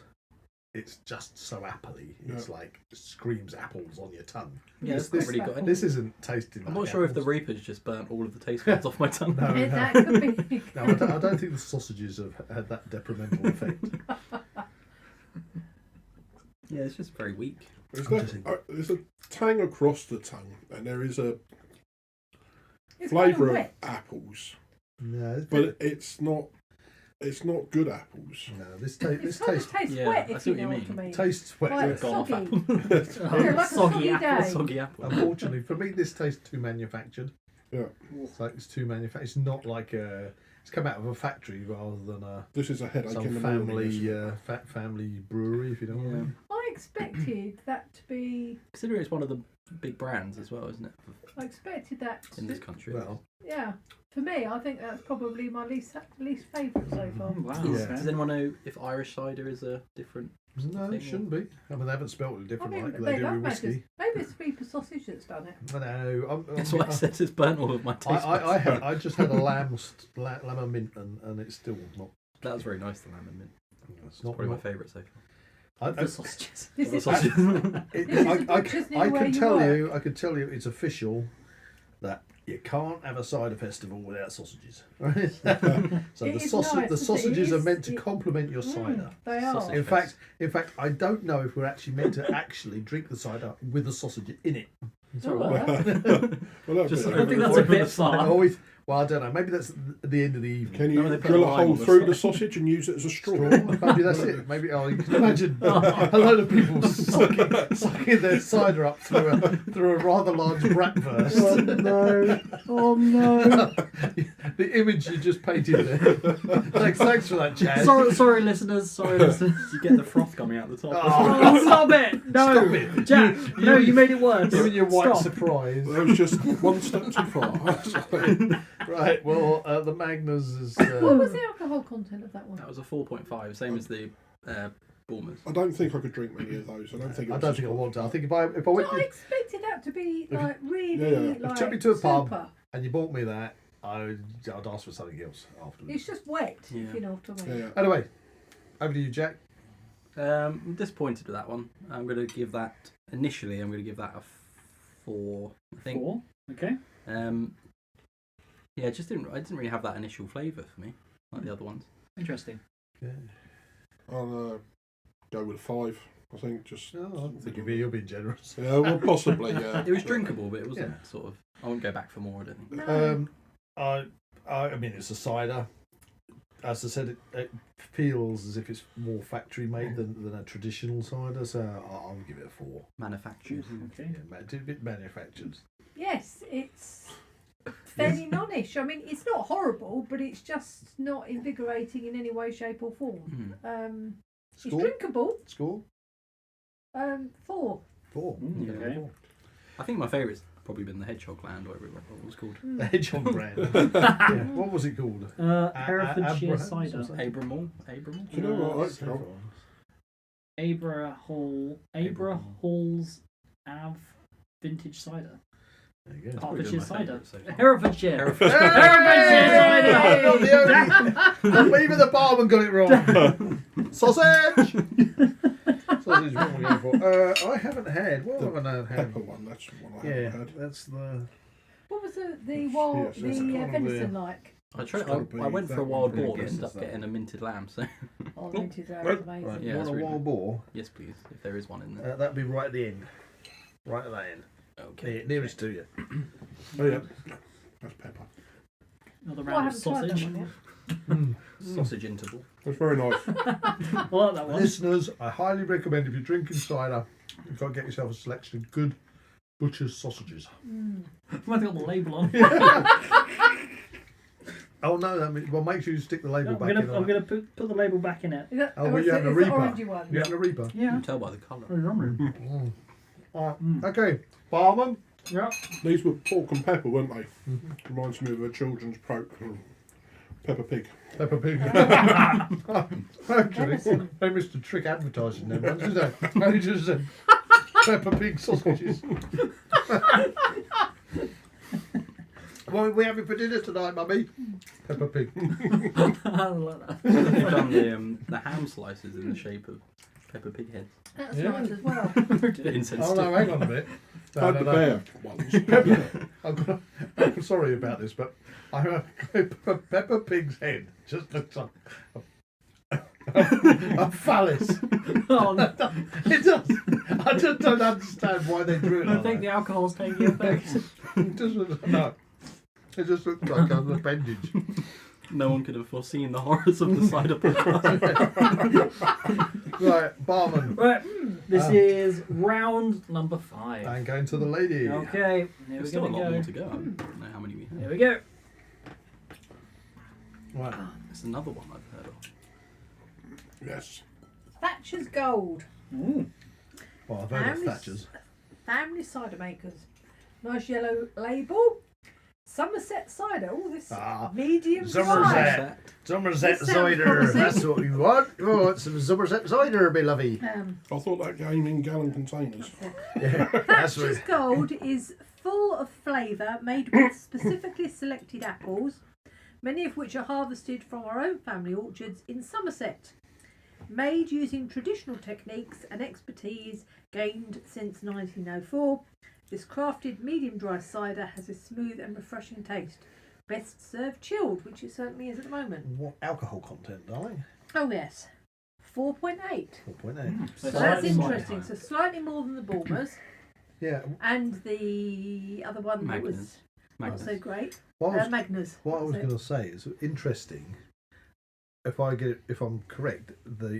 it's just so appley. It's like it screams apples on your tongue. Yeah, This- it's not this- really got any. This isn't tasting. I'm like not sure if the apples. Reapers just burnt all of the taste buds off my tongue. No, no. That could be. No, I don't think the sausages have had that detrimental effect. Yeah, it's just very weak. There's a tang across the tongue, and there is a It's flavour kind of wet. apples, No, it's but it's not good apples. no. This It tastes tastes Yeah, wet, I if see you what you know what I mean. mean. tastes wet. Like Gone off soggy. apple. Yeah, like a soggy apple. day. Soggy apple. Unfortunately, for me, this tastes too manufactured. Yeah. It's like it's too manufactured. It's not like it's come out of a factory rather than This is a headache some in the morning. family isn't it? family brewery. If you know what I mean. I expected that to be. Considering it's one of the big brands as well, isn't it? I expected that. In this country. Well, Yeah. For me, I think that's probably my least favourite so far. Wow. Yeah. okay. Does anyone know if Irish cider is a different? no, it shouldn't be. I mean, they haven't spelt it I different mean, like they they do love with makers. whiskey. Maybe it's Reaper sausage that's done it. I know. That's why I said it's burnt all of my taste buds. I just had a lamb and mint, and it's still not. That was very nice, the lamb and mint. It's not Probably my favourite so far. The sausages. This The is sausages. I pictures near where can you tell work. you, I can tell you, it's official that you can't have a cider festival without sausages. Right? So It the is sausage, nice, the isn't it? sausages It are is- meant to it- complement your cider. They are. Sausage. In fact, I don't know if we're actually meant to actually drink the cider with the sausage in it. Sorry, Oh, what? Well, that'd Just be- I think that's a bit far. I always, well, I don't know. Maybe that's the end of the evening. Can No, you they put drill a lime hole on the through side. the sausage and use it as a straw? Maybe that's it. Maybe you can imagine a load of people sucking their cider up through a rather large bratwurst. no. Oh no. The image you just painted there. Thanks for that, Chaz. Sorry, listeners. Sorry, listeners. You get the froth coming out the top. Oh, stop it! No, Stop it. Jack. No, you made it worse. You and your white Stop. surprise. That was just one step too far. Right, well, the Magnus is. What was the alcohol content of that one? That was a 4.5, same as the Bournemouth. I don't think I could drink many of those. I don't think. I don't think I want to. I think if I went I expected that to be If- like really Yeah. like took me to a pub. super. and you bought me that, I'd ask for something else afterwards. It's just wet, Yeah. if you know what I mean. Yeah. Anyway, over to you, Jack. I'm disappointed with that one. I'm going to give that initially. I'm going to give that a 4. I think. 4. Okay. Yeah, it didn't really have that initial flavour for me like the other ones. Interesting. Yeah. I'll go with a 5. I think just. Oh, I think you're being generous. Yeah, well, possibly. Yeah. It was drinkable, but it wasn't sort of. I wouldn't go back for more. I don't think. No. I mean, it's a cider. As I said, it feels as if it's more factory made than a traditional cider, so I'll give it a 4. Manufactured. Okay. Yeah, a bit manufactured. Yes, it's fairly non-ish. I mean, it's not horrible, but it's just not invigorating in any way, shape, or form. It's Score? drinkable. Score? 4. 4. Mm, Yeah. okay. I think my favourite's probably been the Hedgehog Land, whatever it was called. The Hedgehog brand. Yeah. What was it called? Herefordshire Abrahams cider. or something? Abramall? Do you know what I like? Several. Abra Hall's Av Vintage Cider. There you go. Probably been Hertfordshire my cider. favourite so far. Herefordshire. Herefordshire. Hey! Not the only- Even the barman got it wrong. Sausage! Sausage, what am I going for? I haven't had. What have I had? Pepper one, that's one I Yeah, haven't had. that's the. What was the wild, Yes, it's the kind of venison like? I It's gotta be went for that a wild one. boar and Guess ended it's up that getting a minted lamb, so Oh, vintage are Right. amazing. Right, Yeah, you it's want a really wild boar? yes please, if there is one in there. That'd be right at the end. Right at that end. Okay. Nearest to you. Oh yeah, that's pepper. Another Well, I round of haven't tried that sausage. one yet. Sausage interval. That's very nice. I like that one. Listeners, I highly recommend if you're drinking cider, you've got to get yourself a selection of good butcher's sausages. Might have got the label on. Oh no, that means, well, make sure you stick the label I'm back in. gonna put the label back in it. Is that, Oh, well, you is having a it the Reaper? orangey one? You having a Reaper? You Yeah. can tell by the colour. Okay, barman. Yeah. These were pork and pepper, weren't they? Reminds me of a children's program. Peppa Pig. Pepper Pig. Actually, Venison. they missed a trick advertising them ones, isn't they? They just said Pepper Pig sausages. What are we having for dinner tonight, Mummy? Pepper Pig. I like that. They've done the ham slices in the shape of Peppa Pig heads. That's Yeah. nice as well. Bit Oh insensitive. no, hang on a minute. No, Had no, the no. bear ones. I'm sorry about this, but Peppa Pig's head just looks like a phallus. Oh, no. It does. I just don't understand why they drew it I like think the alcohol's taking effect. It just looks, no. It just looks like an appendage. No one could have foreseen the horrors of the cider podcast. Right, barman. Right, this is round number 5. And going to the lady. Okay, here There's we're still a gonna lot go. more to go. I don't know how many we have. Here we go. Right. It's another one I've heard of. Yes. Thatcher's Gold. Ooh. Well, I've heard of Family- Thatcher's. Family cider makers. Nice yellow label. Somerset cider. Oh, this Ah, medium Somerset. dry. Somerset This sounds cider. promising. That's what you want. You want some Somerset cider, beloved. I thought that came in gallon containers. Yeah, that's Thatcher's what. Gold is full of flavour, made with specifically selected apples, many of which are harvested from our own family orchards in Somerset. Made using traditional techniques and expertise gained since 1904, this crafted medium dry cider has a smooth and refreshing taste. Best served chilled, which it certainly is at the moment. What alcohol content, darling? Oh yes, 4.8. 4.8. So Slightly that's more. interesting. So slightly more than the Bulmers Yeah. and the other one that was Magnus. not Magnus. so great. What I was, Magnus. what I was That's it. going to say is interesting. If I'm correct,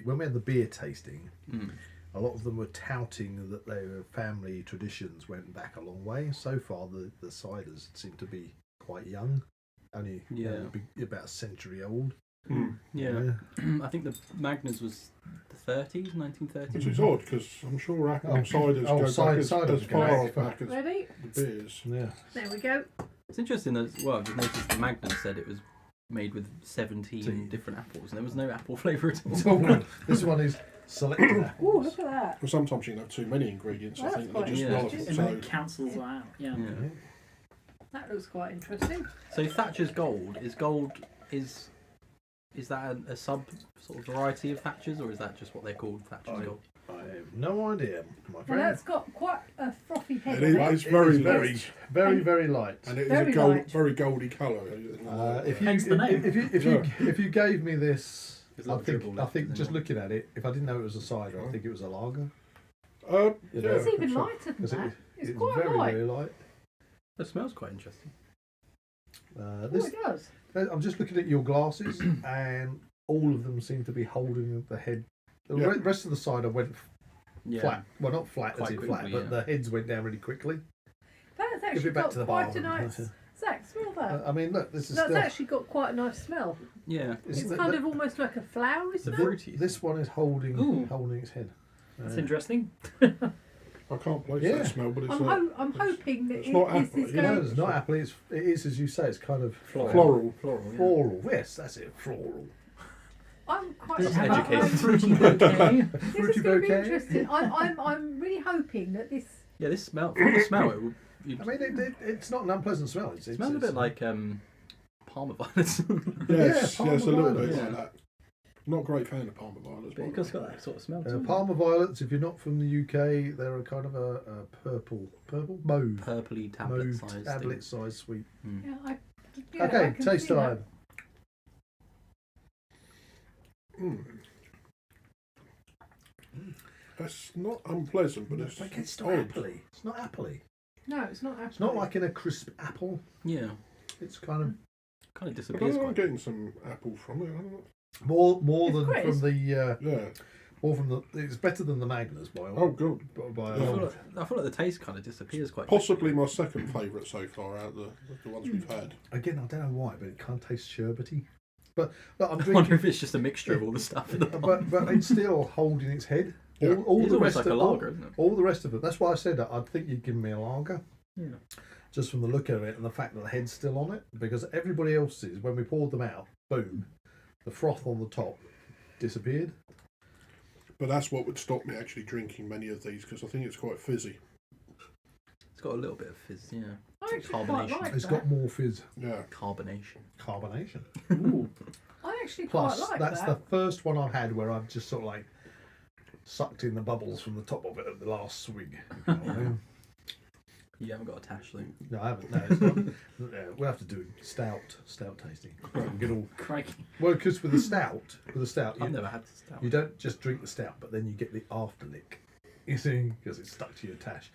when we had the beer tasting, Mm. a lot of them were touting that their family traditions went back a long way. So far, the ciders seem to be quite young, only about a century old. Yeah. I think the Magnus was the 30s, 1930s. Which is odd because I'm sure apple Oh, ciders oh, go ciders back as go far back. back as Ready? the beers. Yeah. There we go. It's interesting as well. I just noticed the Magnus said it was made with 17 different apples, and there was no apple flavour at all. This one is selected apples. Oh, look at that. Well, sometimes you can have too many ingredients. I That's think they're quite just interesting. not. And So then it cancels that out. Yeah. Yeah. That looks quite interesting. So Thatcher's Gold is that a sub sort of variety of Thatcher's, or is that just what they're called, Thatcher's Gold? I have no idea, my Well, friend. that's got quite a frothy head It on is it. very, very, very, very light. and it is Very a gold, light. very goldy colour. If you Hence the name. if you gave me this, There's a I lot of think dribble I left, think isn't just there? looking at it, if I didn't know it was a cider, I think it was a lager. Yeah, It's even so- lighter than 'Cause that. It's it's quite very, light. very light. It smells quite interesting. Oh, This it does. I'm just looking at your glasses, and all of them seem to be holding the head. The Yeah. rest of the cider went Yeah. flat. Well, not flat Quite as in flat, quickly, but yeah. the heads went down really quickly. That's Give actually it back got to the quite a bar. nice... Zach, smell that. I mean, look, this is That's still. actually got quite a nice smell. Yeah. It's the- kind the- of almost like a flowery The smell. fruity. This one is holding Ooh. its head. That's interesting. I can't place Yeah. that smell, but it's I'm hoping that it's not this apple, is you No, going. it's not apple. It is, as you say, it's kind of floral. Floral. Yeah. floral. Yes, that's it. Floral. I'm quite. Does it That's have a educated. fruity bouquet? This Fruity is going to be bouquet? interesting. I'm really hoping that this. Yeah, this smell. From the smell, it, I mean, it's not an unpleasant smell. It smells a bit like Parma violets. Yes, Palmer yes, a little bit violets. like that. Not a great fan of Palmer violets. But it's got that sort of smell. too. Palmer violets. If you're not from the UK, they're a kind of a purple mauve, Purpley tablet size sweet. Mm. Yeah, I Okay, can taste see that. time. That's not unpleasant, but it's It's not odd. appley. It's not appley. No, it's not. It's not like in a crisp apple. Yeah, It's kind of kind of But disappears I'm quite. getting some apple from it. I don't know. more It's than crisp. from the Yeah. more from the. It's better than the Magners by Oh, good. by a Yeah. long. I feel like the taste kind of disappears quite. Possibly my second favourite so far out of the ones we've had. Again, I don't know why, but it can't taste sherbety. But I'm I wonder drinking. if it's just a mixture of all the stuff in the pot. but it's still holding its head. Yeah. All It's the almost rest like a of lager, isn't it? all the rest of it. That's why I said that I'd think you'd give me a lager. Yeah. Just from the look of it and the fact that the head's still on it, because everybody else's, when we poured them out, boom, the froth on the top disappeared. But that's what would stop me actually drinking many of these because I think it's quite fizzy. It's got a little bit of fizz, yeah. I actually quite Carbonation. like It's that. got more fizz, Yeah. Carbonation. carbonation. Ooh. I actually Plus, quite like that's that. the first one I've had where I've just sort of like sucked in the bubbles from the top of it at the last swig. You haven't got a tash though. No, I haven't. No, it's not. We'll have to do stout tasting. We'll get all Crikey. well because with the stout, I've never had this stout. you don't just drink the stout, but then you get the after lick. You see, because it's stuck to your tash.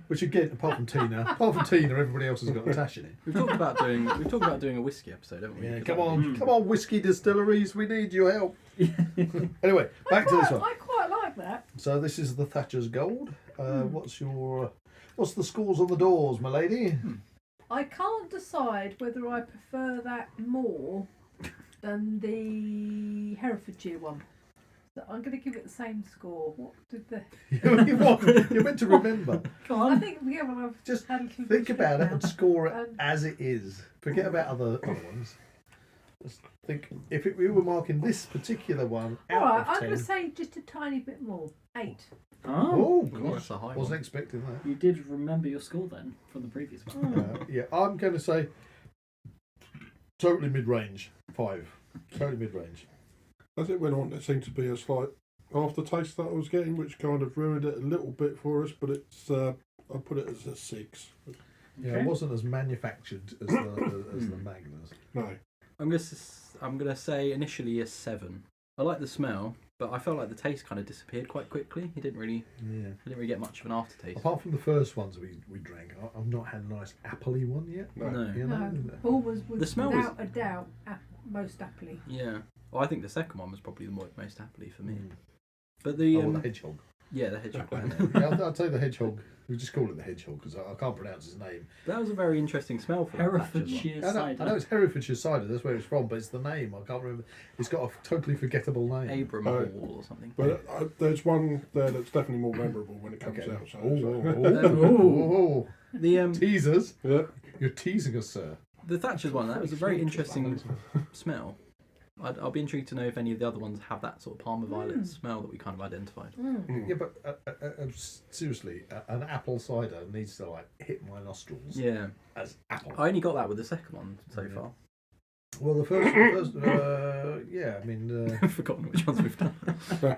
Which again, apart from Tina, everybody else has got a tash in it. We've talked about doing a whiskey episode, haven't we? Yeah, 'Cause come that- on, come on, whiskey distilleries, we need your help. Anyway, back to this one. I quite like that. So this is the Thatcher's Gold. What's the scores on the doors, my lady? I can't decide whether I prefer that more than the Herefordshire one. So I'm going to give it the same score. What did the? You're meant to remember. Come I on. think yeah, well, I've Just had a little think bit about it now. and score it Um, as it is. Forget about other ones. Just think if we were marking this particular one All out right, of I'm 10. going to say just a tiny bit more. 8. Oh, Oh, Oh, gosh. that's a high Wasn't one. expecting that. you did remember your score then from the previous one. Yeah, I'm going to say totally mid-range. 5. Totally mid-range. As it went on, there seemed to be a slight aftertaste that I was getting, which kind of ruined it a little bit for us. But it's I put it as a 6. Yeah, Okay. it wasn't as manufactured as the Magners. No, I'm gonna say initially a 7. I like the smell, but I felt like the taste kind of disappeared quite quickly. It didn't really get much of an aftertaste. Apart from the first ones we drank, I've not had a nice appley one yet. no. No. You know? No, Paul was The smell was- without a doubt most happily. Yeah. Well, I think the second one was probably the most happily for me. Mm. But the The hedgehog. yeah, the hedgehog one. Yeah, I'll tell you the hedgehog. We just call it the hedgehog because I can't pronounce his name. That was a very interesting smell for that Thatcher's one. Herefordshire I cider. know it's Herefordshire cider. That's where it's from, but it's the name. I can't remember. It's got a totally forgettable name. Abram Oh. Hall or something. But there's one there that's definitely more memorable when it comes Okay. out. So, Oh, The teasers! yeah. You're teasing us, sir. the Thatcher's one, that was a very interesting smell. I'll be intrigued to know if any of the other ones have that sort of Parma violet smell that we kind of identified. Mm. Yeah, but seriously, an apple cider needs to like hit my nostrils Yeah, as apple. I only got that with the second one so Yeah. far. Well, the first yeah. I mean, I've forgotten which ones we've done. yeah.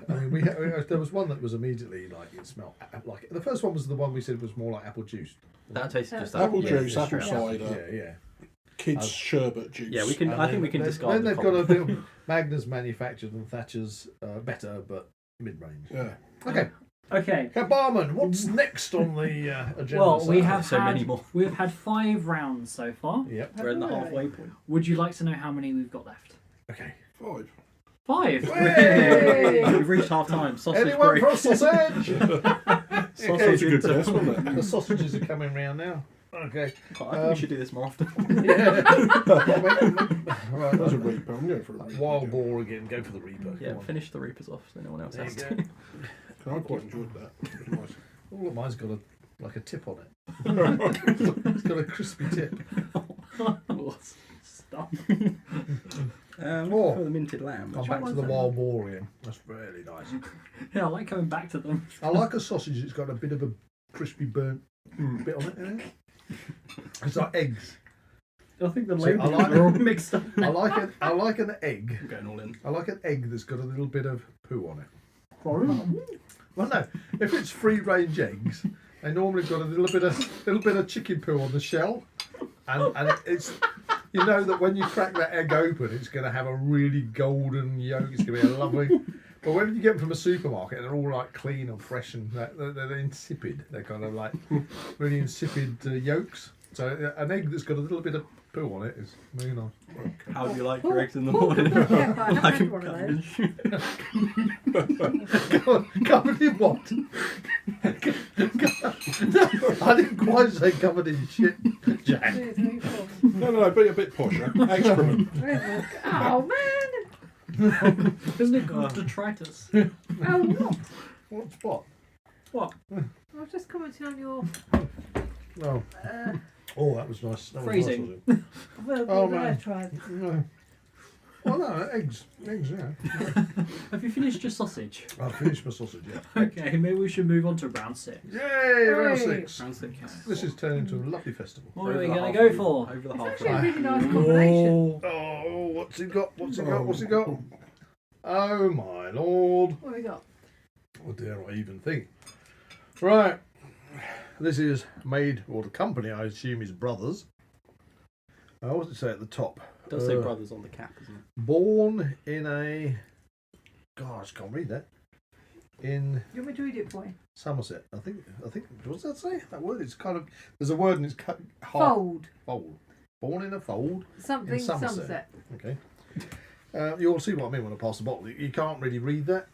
I mean, there was one that was immediately like it smelled like the first one was the one we said was more like apple juice. That tasted just Apple yeah, juice, just apple straight up. cider, Yeah. kids' sherbet juice. Yeah, we can. And I think we can then discard. Then the they've got a copper. bit of Magners manufactured and Thatcher's better, but mid-range. Yeah. Okay, Okay. Herr Barman, what's next on the agenda? Well, we sir? have so had, many more. We've had 5 rounds so far. Yep. We're in the halfway point. Would you like to know how many we've got left? Okay. 5. 5. Hey! We've reached half time. Sausage Anyone break. for a sausage? Sausage a good into- guess, wasn't it? The sausages are coming round now. Okay. I think we should do this more often. Yeah. Right. That's a Reaper. I'm going for a Reaper. Wild boar again. Go for the Reaper. Yeah, Come on. finish the Reapers off so no one else There has you to. go. I quite enjoyed that. It was nice. All of mine's got like a tip on it. It's got a crispy tip. Stop. Oh. For the minted lamb. I'm back to the wild boar again. That's really nice. Yeah, I like coming back to them. I like a sausage that's got a bit of a crispy burnt bit on it. Isn't it? It's like eggs. I think the See, labels are all mixed up. I like an egg. I'm going all in. I like an egg that's got a little bit of poo on it. Well, no, if it's free range eggs, they normally got a little bit of chicken poo on the shell, and it's, you know that when you crack that egg open, it's going to have a really golden yolk. It's going to be a lovely. But when you get them from a supermarket, they're all like clean and fresh, and they're insipid. They're kind of like really insipid yolks. So an egg that's got a little bit of poo on it is really nice. How do you like your eggs in the morning? Yeah, I haven't had one of those. Covered in what? I didn't quite say covered in shit, Jack. 2, 3, 4. No, be a bit posher. Excrement. Oh man! Isn't it called detritus? Oh what? What's what? What? I was just commenting on your No. Oh, that was nice. That was Phrasing. nice, well, Oh, that I man. tried. no. Well, no, eggs, yeah. Have you finished your sausage? I've finished my sausage, yeah. Okay, maybe we should move on to round 6. Yay, round Hooray. 6. Round 6. This is turning into a lovely festival. What are Over we the going to halfway- go for? Over the It's half. actually a really nice combination. Oh, what's he got? What's he got? What's he got? Oh, my lord. What have we got? What dare I even think? Right. This is made, or the company, I assume, is Brothers. What does it say at the top? It does say brothers on the cap, isn't it? Born in a... Gosh, can't read that. In Do you want me to read it for you? Somerset. I think. What does that say? That word. It's kind of. There's a word and it's cut. Fold. Fold. Born in a fold. Something In Somerset. Somerset. Okay. You'll see what I mean when I pass the bottle. You can't really read that.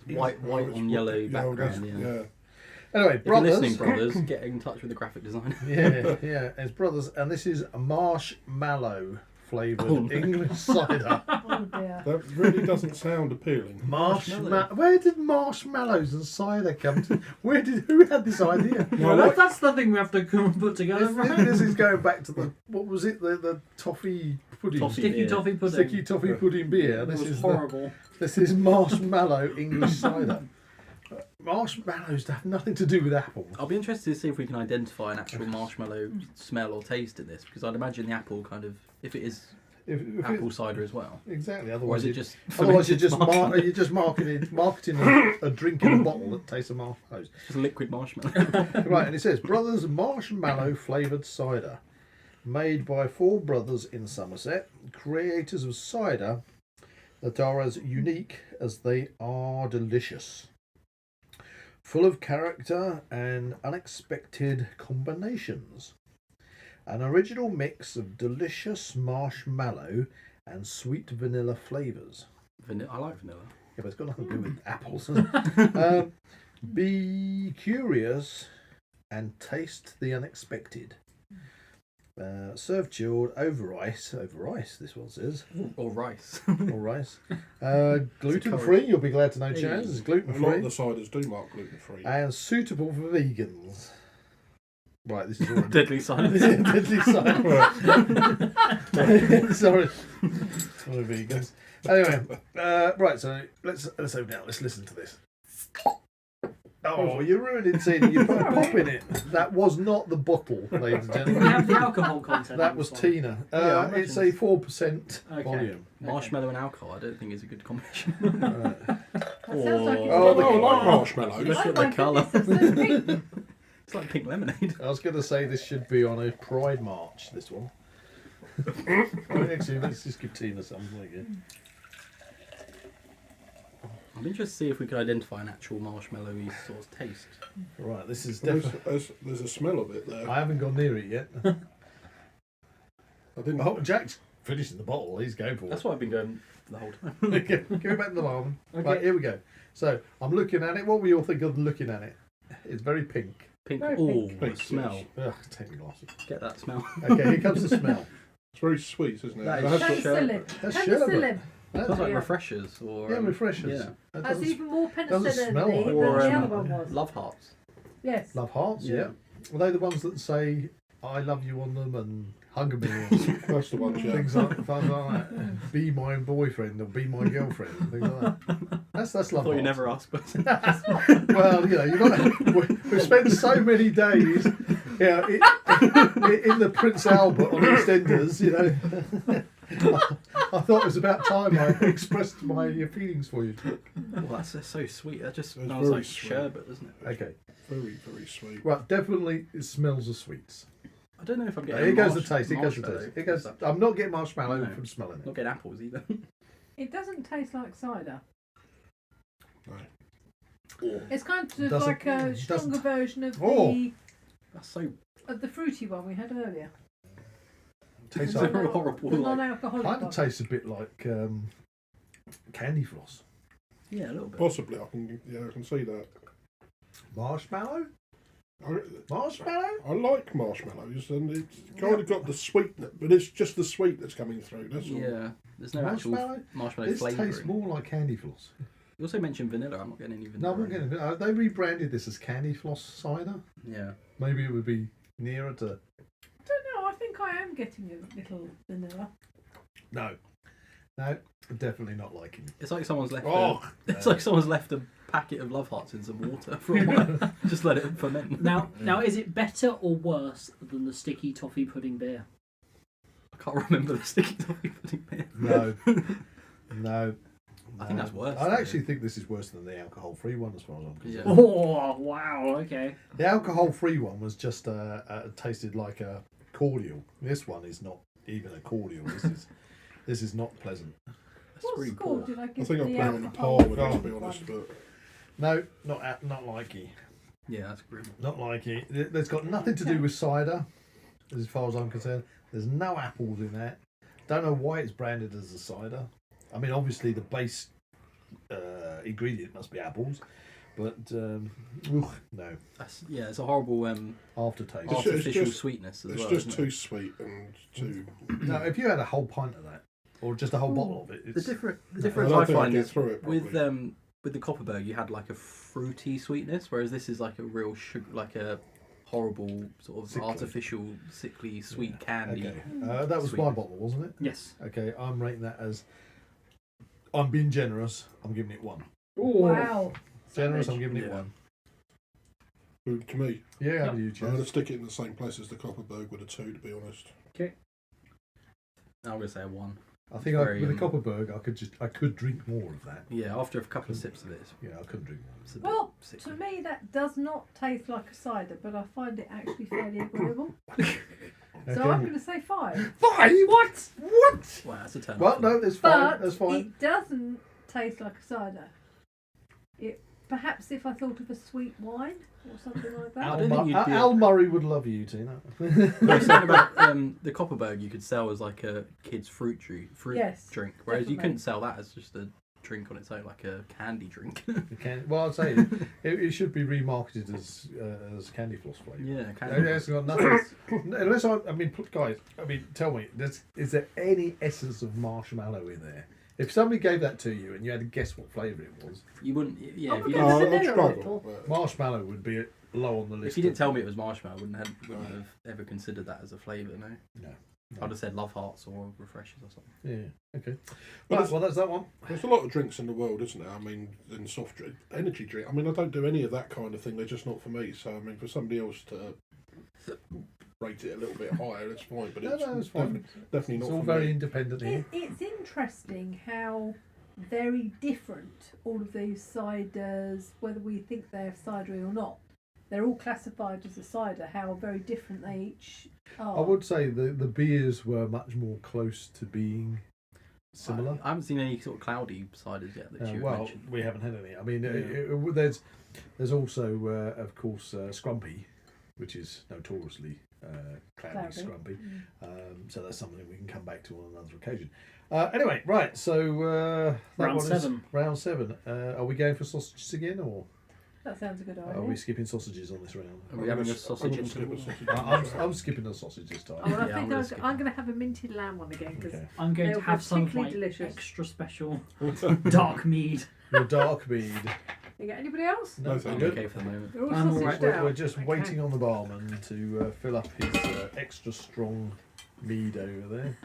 White on yellow background. Yeah. Anyway, If you're Brothers. listening, brothers, get in touch with the graphic designer. yeah. It's Brothers, and this is a marshmallow flavoured English cider. Oh dear. That really doesn't sound appealing. Marshmallow. Where did marshmallows and cider come to? Who had this idea? Well, that's the thing we have to come and put together, right? This is going back to the, what was it? The toffee pudding. Sticky beer. toffee pudding. Sticky toffee pudding beer. It This was is horrible. this is marshmallow English cider. Marshmallows have nothing to do with apples. I'll be interested to see if we can identify an actual marshmallow smell or taste in this, because I'd imagine the apple kind of, if it is If apple cider as well. exactly. Or Otherwise, is it just otherwise you're just fermented you're just marketing a drink in a bottle that tastes of marshmallows. just liquid marshmallow? Right, and it says Brothers Marshmallow Flavoured Cider, made by 4 brothers in Somerset, creators of cider that are as unique as they are delicious. Full of character and unexpected combinations. An original mix of delicious marshmallow and sweet vanilla flavours. I like vanilla. Yeah, but it's got nothing to do with apples. Be curious and taste the unexpected. Serve chilled over ice. Over ice, this one says. Or rice. Or rice. Gluten free, you'll be glad to know, Chaz. It's gluten A lot of the free. ciders do mark gluten free. And suitable for vegans. Right, this is all Deadly silence. Deadly cider. Sorry. Sorry, vegans. Anyway, right, so let's open it out. Let's listen to this. Oh, you ruined it, Tina. You put a pop in it. That was not the bottle, ladies and We gentlemen. have the alcohol content. That on was this one. Tina. Yeah, I It's a imagine. 4% Okay. volume. Marshmallow and alcohol, I don't think is a good combination. Right. That sounds like it's Oh, got the- I like a- marshmallows. Look Oh at the my colour. goodness, it's so pink. It's like pink lemonade. I was going to say this should be on a Pride March, this one. Actually, let's just give Tina some. There you go. I'm interested to see if we can identify an actual marshmallowy sort of taste. Right, this is There's, definitely... there's a smell of it there. I haven't gone near it yet. I didn't. Oh, Jack's finishing the bottle. He's going for it. That's what I've been going the whole time. Give me back the lemon. Okay. Right, here we go. So, I'm looking at it. What will you all think of looking at it? It's very pink. Pink. Very Oh, pink. the Pink, smell. Ugh, take me glasses. Get that smell. Okay, here comes the smell. It's very sweet, isn't it? That It is has got- Penicillin. That's Penicillin. That's, Smells like Yeah. refreshers or yeah, refreshers. yeah. That That's doesn't- even more doesn't penicillin smell than like the or other one was. love hearts. Yes. Love hearts, Yeah. yeah. Are they the ones that say "I love you" on them and hug me and That's the ones, yeah. things like that? Be my boyfriend or be my girlfriend, and things like that. That's I love thought you hearts. never asked. But Well, you know, you've got to, we've spent so many days, in the Prince Albert on EastEnders, you know. I thought it was about time I expressed my feelings for you. well, that's so sweet. That just It's smells very like sweet. sherbet, doesn't it? Okay, Very, very sweet. well, definitely it smells of sweets. I don't know if I'm getting. Here goes the taste. Here goes the marshmallow. taste. Here goes. I'm not getting marshmallow No. from smelling Not it. getting apples either. It doesn't taste like cider. No. It's kind of Doesn't- like a stronger doesn't- version of Oh. That's so the fruity one we had earlier. Tastes So like, horrible, The like- non-alcoholic kind one. of tastes a bit like candy floss. yeah, a little bit. Possibly, I can see that. Marshmallow? I, Marshmallow? I like marshmallows, and it's kind of got the sweetness, but it's just the sweet that's coming through. That's all. Yeah, there's no Marshmallow? actual marshmallow This tastes flavouring. more like candy floss. You also mentioned vanilla. I'm not getting any vanilla. No, I'm not getting it. They rebranded this as candy floss cider. Yeah. Maybe it would be nearer to. I don't know. I think I am getting a little vanilla. No, definitely not liking it. It's like someone's left. Oh, It's like someone's left a packet of Love Hearts in some water for a while. Just let it ferment. Now, is it better or worse than the sticky toffee pudding beer? I can't remember the sticky toffee pudding beer. No. I think that's worse. I actually think this is worse than the alcohol-free one, as far as I'm concerned. Yeah. Oh wow! Okay. The alcohol-free one was just tasted like a cordial. This one is not even a cordial. This is not pleasant. That's What really score poor. did I I give think the I'm playing on the alcohol par with it, to be one? honest. But No, not likey. Yeah, that's grim. Not likey. There's got nothing to do with cider, as far as I'm concerned. There's no apples in that. Don't know why it's branded as a cider. I mean, obviously the base ingredient must be apples, but no It's a horrible aftertaste. It's artificial just- sweetness as it's well. just isn't too it? sweet and too. No, if you had a whole pint of that, or just a whole bottle of it, The it's difference I don't I think I'd find get is through it with properly. with the Copperberg, you had like a fruity sweetness, whereas this is like a real like a horrible sort of Sickly. artificial, sickly, sweet candy. okay. That was my Sweetness. bottle, wasn't it? Yes. Okay, I'm rating that as. I'm being generous. I'm giving it 1. Wow. Generous. I'm Savage. giving it Yeah. 1. Who, to me, Yeah, Yep. you, I'm Chaz. going to stick it in the same place as the Copperberg with a 2, to be honest. I'm gonna say a 1. I think Very, with the Copperberg, I could drink more of that. Yeah, after a couple of sips of it, Yeah, I couldn't drink more. it's a bit Well, to sickly. me that does not taste like a cider, but I find it actually fairly agreeable. So Okay. I'm going to say 5. 5? What? What? Wow, that's a turn. Well, no, that's fine. But That's fine. it doesn't taste like a cider. Perhaps if I thought of a sweet wine or something like that. I don't think you'd be- Al Murray would love you, Tina. I was saying about the Copperberg you could sell as like a kid's fruit Yes, drink, whereas you definitely. couldn't sell that as just a drink on its own, like a candy drink. Well, I'd say it should be remarketed as candy floss flavour. Yeah, candy. It's got nothing. Unless guys, tell me, is there any essence of marshmallow in there? If somebody gave that to you and you had to guess what flavour it was, You wouldn't. Yeah, Oh, if we're you, gonna didn't, vanilla I'd a struggle. little. But marshmallow would be low on the list. if you didn't tell me it was marshmallow, I wouldn't have ever considered that as a flavour. No, No. I'd have said Love Hearts or Refreshers or something. Yeah. Okay. Well, Right. Well, that's that one. there's a lot of drinks in the world, isn't there? I mean, in soft drink, energy drink. I mean, I don't do any of that kind of thing. They're just not for me. So, I mean, for somebody else to rate it a little bit higher, it's fine. But No, it's fine. definitely It's not all for very me. independent here. It's interesting how very different all of these ciders, whether we think they're cidery or not, they're all classified as a cider. How very different they each are. I would say the beers were much more close to being similar. I haven't seen any sort of cloudy ciders yet that you Well, mentioned. we haven't had any. I mean, Yeah. there's also, of course, Scrumpy, which is notoriously cloudy Cloudy. Scrumpy. Mm. So that's something we can come back to on another occasion. Anyway, right. So that Round one is 7. round 7. Are we going for sausages again, or That sounds a good idea. are we skipping sausages on this round? Are we having a I'm sausage gonna skip interval? a sausage. I'm skipping the sausage this time. Oh, well, I Yeah, think I'm gonna skip I'm going to have a minted lamb one again because Okay. I'm going They to were have some of particularly my delicious. extra special dark mead. Your dark mead. You got anybody else? No, I'm thank you. okay for the moment. They're all I'm all sausaged right. out. We're just Okay. waiting on the barman to fill up his extra strong mead over there.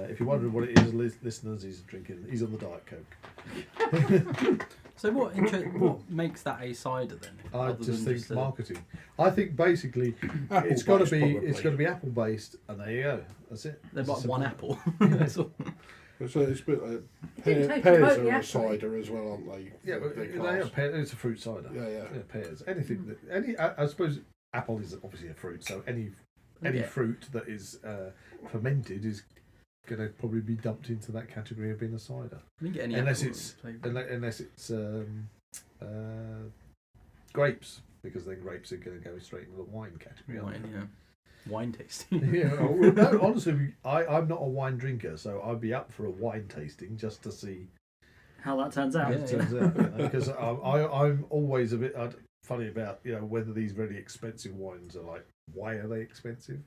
If you're wondering what it is, listeners, he's on the Diet Coke. So what makes that a cider then? I other just than think a- marketing. I think basically Apple it's got to based, be probably. apple based, and there you go. That's it. They've That's got one simple. apple. That's all. It's a bit Didn't taste pears remotely are a actually. cider as well, aren't they? Yeah, but They're they class. are it's a fruit cider. Yeah. Pears. Anything that I suppose apple is obviously a fruit, so any Yeah. fruit that is fermented is going to probably be dumped into that category of being a cider, I think any unless apple it's flavour. unless it's grapes, because then grapes are going to go straight into the wine category. aren't Wine, they? yeah. Wine tasting. Yeah, well, no, honestly, I'm not a wine drinker, so I'd be up for a wine tasting just to see How that turns how out. it turns out. Because I'm always a bit funny about whether these really expensive wines are like, why are they expensive?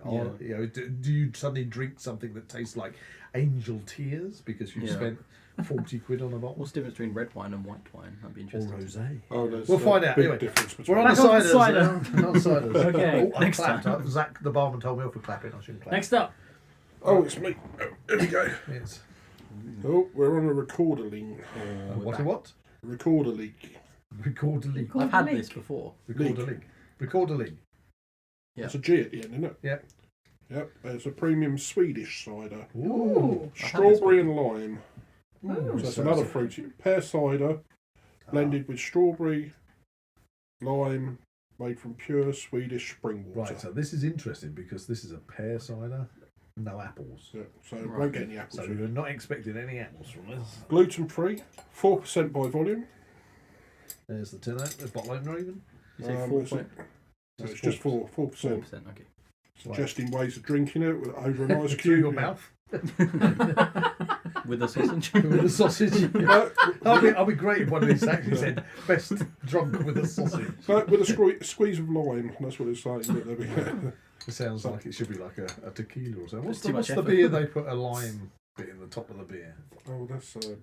Or, do you suddenly drink something that tastes like angel tears because you've Yeah. spent 40 quid on a bottle? What's the difference between red wine and white wine? That'd be Or interesting. rosé? Oh, there's We'll a find out. big Anyway, difference between We're on the Back on ciders. to cider. Now. On ciders. Okay, I next clapped time. up. Zach, the barman, told me off for clapping. I shouldn't clap. Next up, Oh, it's me. Oh, here we go. Yes. Oh, we're on a recorder link. What? Recorder leak. Recorder league. Record- I've had Link. this before. Recorder league. Recorder league. Yeah. It's a G at the end, isn't it? Yep. Yep. It's a premium Swedish cider. Ooh. Strawberry and lime. Ooh. So that's another fruity. Pear cider blended with strawberry, lime, made from pure Swedish spring water. Right, so this is interesting because this is a pear cider, no apples. Yeah, so Right. won't get any apples. So in it. we're not expecting any apples from this. Gluten free, 4% by volume. There's the tin out, the bottle opener even. You say Um, 4 it's point No, it's just 4%. 4%. Okay. Suggesting ways of drinking it with- over an ice Through cube. your mouth With a sausage. with a sausage. No, I'll be great if one of these actually said best drunk with a sausage. no, with a squeeze of lime. That's what it's saying. But there we go. It sounds like it should be like a tequila or something. It's too What's much the effort. beer they put a lime bit in the top of the beer? Oh, that's a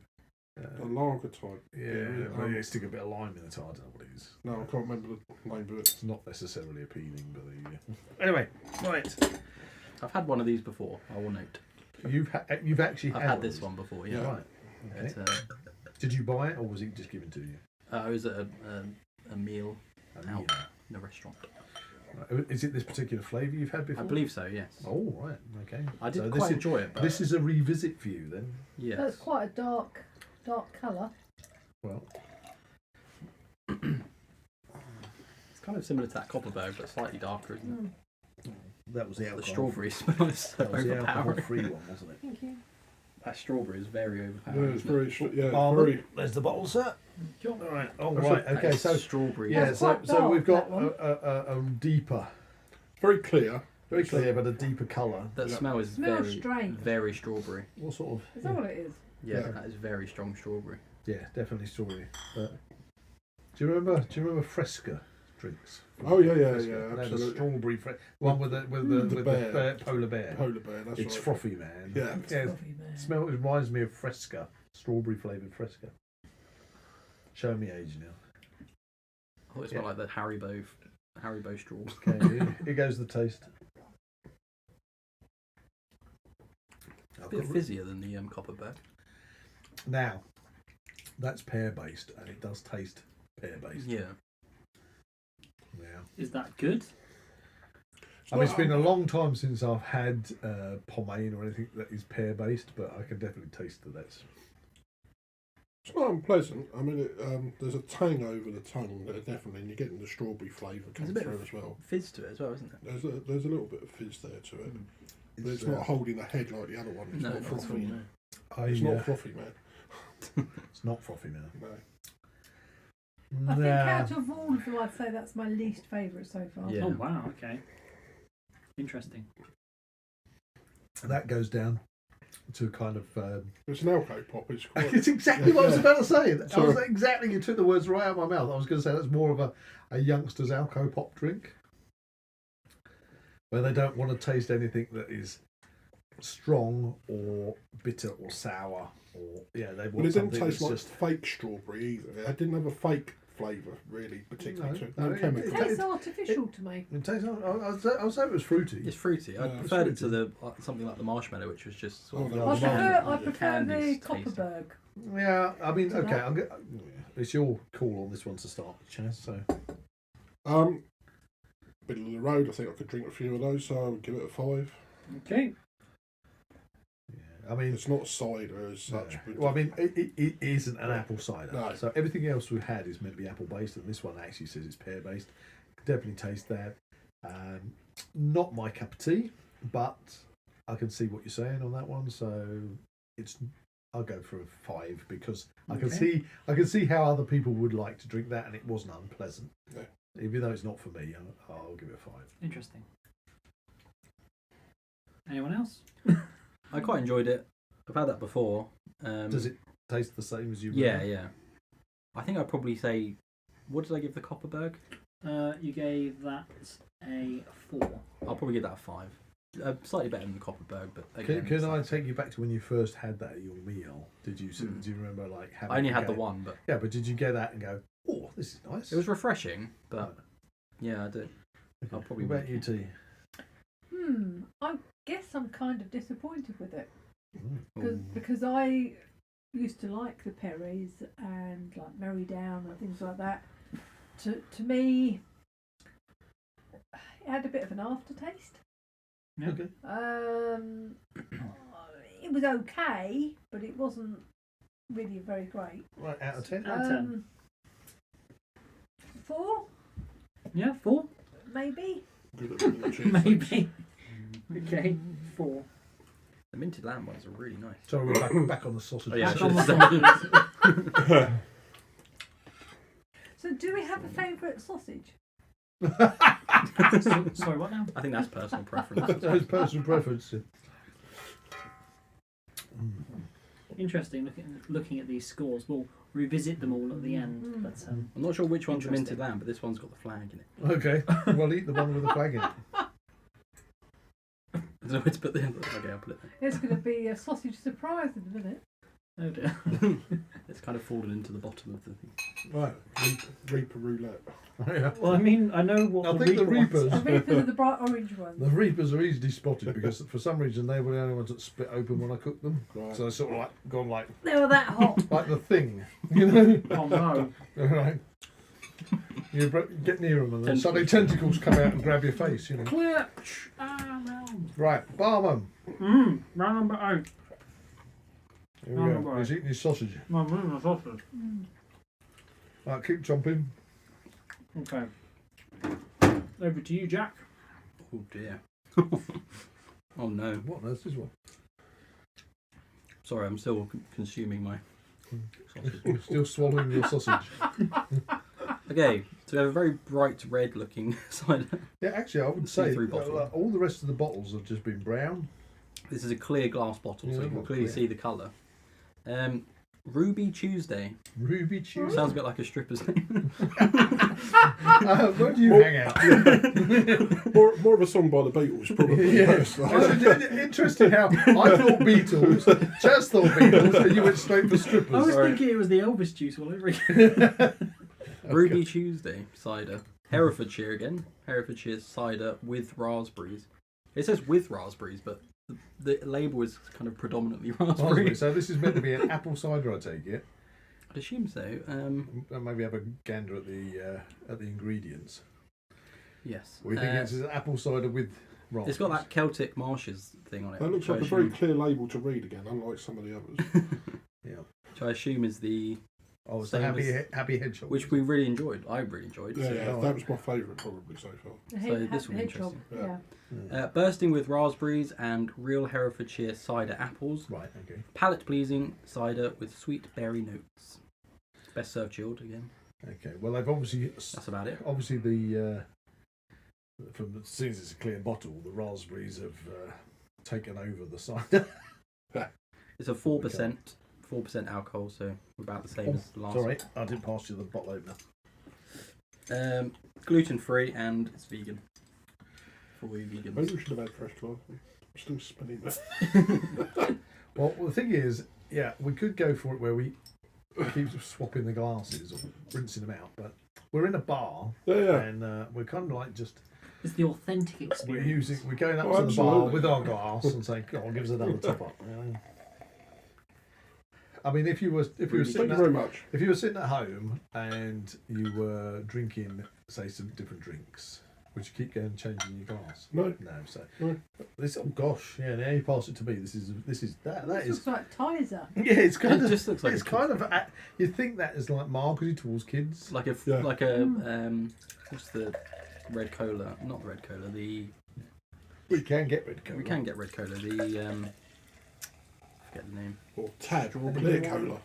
Uh, lager type. yeah, well, they stick a bit of lime in the top. I don't know what it is. No, I can't remember the name of it. It's not necessarily appealing, but there you go. Anyway, right. I've had one of these before, I will note. You've actually I've had had this these? one before, Yeah. yeah. Right. Okay. It's, Did you buy it or was it just given to you? I was at a meal out Yeah. in a restaurant. Right. Is it this particular flavour you've had I before? believe so, yes. Oh, right. Okay. I did So quite enjoy it, but This is a revisit for you then. yes. That's quite a dark colour. Well, It's kind of similar to that Copperberg, but slightly darker, isn't it? that was the The alcohol. strawberry smell is so That was the overpowering. alcohol-free one, wasn't it? Thank you. That strawberry is very Yeah, overpowering. it's isn't it? very. Barman, there's the bottle, sir. All right. Oh, right. That Okay. is So strawberry. yeah. That's So quite so we've got dark, that a deeper, Very clear. very clear, but a deeper colour. That Yeah. smell is Smells very, strange. very strawberry. What sort of? Is that what it is? Yeah, Yeah. that is very strong strawberry. Yeah, definitely strawberry. But do you remember Fresca drinks? Oh, yeah, Fresca. yeah, They had a absolutely. strawberry one with the bear. polar bear. Polar bear. That's It's right. frothy, man. Yeah. Coffee, man. Smell. It reminds me of Fresca, strawberry flavoured Fresca. Showing me age now. Oh, it smelled like the Haribo straw. Okay, here goes the taste. A bit fizzier than the Copperberg. Now, that's pear based, and it does taste pear based. Yeah. Yeah. is that good? I mean, it's been a long time since I've had pomaine or anything that is pear based, but I can definitely taste that that's. It's not unpleasant. I mean, there's a tang over the tongue there, definitely, and you're getting the strawberry flavour There's come a bit through of as well. fizz to it as well, isn't it? There's a little bit of fizz there to it, but it's not holding a head like the other one. It's No, not not at all, frothy. no. It's not frothy, man. It's not frothy now. No. I think out of all of them, I'd say that's my least favourite so far. Yeah. Oh wow, okay. Interesting. That goes down to kind of. It's an alco pop. It's quite. It's exactly what I was Yeah. about to say. I was Sorry. exactly. You took the words right out of my mouth. I was going to say that's more of a youngster's alco pop drink, where they don't want to taste anything that is strong or bitter or sour. or yeah, they But want it didn't something taste that's like just. fake strawberry either. It didn't have a fake flavour, really, particularly. No, No it- chemicals. It tastes artificial to me. It tastes. I would say it was fruity. It's fruity. I Yeah, it's preferred it to fruity. the something like the marshmallow, which was just sort Oh, of no, I the prefer candy's the taste. Copperberg. Yeah, I mean, To okay, that. it's your call on this one to start, Chaz. So Middle of the road. I think I could drink a few of those, so I would give it a 5. Okay. yeah, I mean, It's not cider as no. such. But Well, I mean, it isn't an apple cider. No. So everything else we've had is meant to be apple based, and this one actually says it's pear based. Definitely taste that. Not my cup of tea, but I can see what you're saying on that one. So I'll go for a 5 because I can see how other people would like to drink that, and it wasn't unpleasant. Yeah. Even though it's not for me, I'll give it a 5. Interesting. Anyone else? I quite enjoyed it. I've had that before. Does it taste the same as you? Yeah, remember? yeah. I think I'd probably say, what did I give the Copperberg? You gave that a 4. I'll probably give that a 5. Slightly better than the Copperberg, but again, Can I take you back to when you first had that at your meal? Did you do you remember like having? I only had go- the one, but Yeah, but did you get that and go, oh, this is nice? it was refreshing. But yeah, I did. I'll probably What about make you, it. T? I guess I'm kind of disappointed with it Mm. because I used to like the Perrys and like Merry Down and things like that. To me, it had a bit of an aftertaste. Yeah. Okay. It was okay, but it wasn't really very great. Right, out of 10? Out of 10. 4, Yeah, 4. maybe. Good at being cheap. Maybe. Okay, 4. The minted lamb ones are really nice. Sorry, we're back on the sausage. Oh, yeah, Back I on should the say. So, do we have a favourite sausage? Sorry, what now? I think that's personal preference. Those personal preference. Interesting. Looking at these scores. We'll revisit them all at the end. But I'm not sure which one's the minted Interesting. lamb, but this one's got the flag in it. Okay, well, eat the one with the flag in it. I don't know where to put the. Okay, I'll put it there. It's going to be a sausage surprise in a minute. oh dear. It's kind of fallen into the bottom of the thing. Right, Reaper roulette. Yeah. Well, I mean, I know what I think the Reapers, The Reapers are the bright orange ones. the Reapers are easily spotted because for some reason they were the only ones that split open when I cooked them. Right. So I sort of like gone like They were that hot. the Thing, you know. Oh no. Right. You get near them and then suddenly tentacles come out and grab your face, you know. Clear. Round. Right, barman. Round number 8. Here we go. He's eating his sausage. My room is sausage. Right, keep chomping. Okay. Over to you, Jack. Oh dear. Oh no. What on earth is one? Sorry, I'm still consuming my sausage. You're still swallowing your sausage. Okay, so we have a very bright red looking cider. Yeah, actually, I would say See-through bottle. all the rest of the bottles have just been brown. This is a clear glass bottle, Yeah, so you can not clearly clear. see the colour. Ruby Tuesday. Ruby Tuesday. Sounds a bit like a stripper's name. Where do you hang out? More of a song by the Beatles, probably. Yeah. Yes. Interesting how I thought Beatles, Chaz thought Beatles, and you went straight for I strippers. was Sorry. thinking it was the Elvis juice all over again. Ruby Tuesday cider. Herefordshire again. Herefordshire cider with raspberries. It says with raspberries, but the label is kind of predominantly raspberry. So this is meant to be an apple cider, I take it. I'd assume so. And maybe have a gander at the ingredients. Yes. We think it's an apple cider with raspberries. It's got that Celtic marshes thing on it. That looks which like I a very assume- clear label to read again, unlike some of the others. Yeah. which I assume is the Oh, it's the Same happy hedgehog. which we really enjoyed. I really enjoyed. Yeah, so- yeah, that was my favourite probably so far. The this will be hedgehog, interesting. yeah. bursting with raspberries and real Herefordshire cider apples. Right. Okay. Palate pleasing cider with sweet berry notes. Best served chilled again. Okay. Well, they've obviously That's about it. obviously the since it's a clear bottle, the raspberries have taken over the cider. It's a 4% alcohol, so we're about the same as the last. Sorry, I didn't pass you the bottle opener. Gluten free and it's vegan. For all you Maybe vegans. we should have had fresh coffee. I'm still spinning that. Well, the thing is, Yeah, we could go for it where we keep swapping the glasses or rinsing them out, but we're in a bar Yeah. and we're kind of like just It's the authentic experience. we're going up Oh, to the bar absolutely. with our glass and saying, "Come on, give us another top up." You know? I mean, if you were Thank you sitting very much. if you were sitting at home and you were drinking, say, some different drinks, would you keep going and changing your glass? No. No. So No. this, oh gosh, yeah. Now you pass it to me. This is that This is looks like Tizer. yeah. It's kind It of just looks like it's a kind of you'd think that is like marketed towards kids. like a Yeah. what's the red cola? Not red cola. The We can get rid of we can get red cola. The forget the name. Or Tad, or Beer Cola.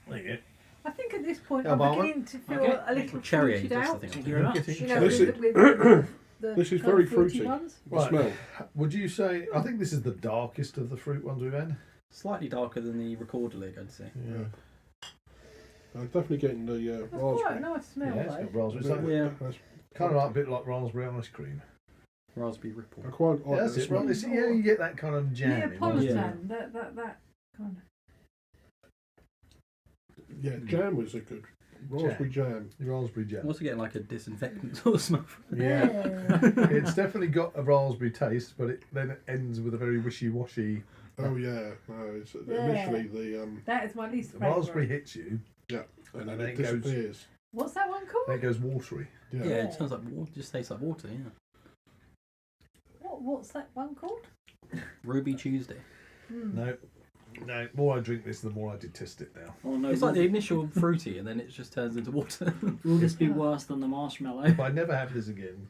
There you go. I think at this point Yeah, I'm Barman. beginning to feel Okay. a little Cherry fruited that's the out. thing. Thank you very much. You know, This with, is- the this is kind very of fruity fruity. ones. The Right. smell. Would you say? I think this is the darkest of the fruit ones we've had. Slightly darker than the recorder leg, I'd say. Yeah. I'm definitely getting the That's quite a raspberry. nice smell Yeah, it's though. got raspberry. It's like, Yeah. That's- kind of like a bit like raspberry ice cream. Raspberry ripple. I quite Yeah, like that's that it. smell. Right, it's, yeah, you get that kind of jam. in one. Neapolitan, that kind of. Yeah, jam was a good raspberry jam. Raspberry jam. I'm also getting like a disinfectant sort of smell. Yeah, it's definitely got a raspberry taste, but then it ends with a very wishy-washy. Oh yeah, no, it's Yeah. initially the That is my least The favourite. raspberry hits you, and then And it then it goes- disappears. What's that one then called? it goes watery. Yeah. Yeah, it sounds like water. Just tastes like water. Yeah. What's that one called? Ruby Tuesday. No, the more I drink this, the more I detest it now. Oh no, It's like the initial fruity, and then it just turns into water. will this be worse than the marshmallow? If I never have this again,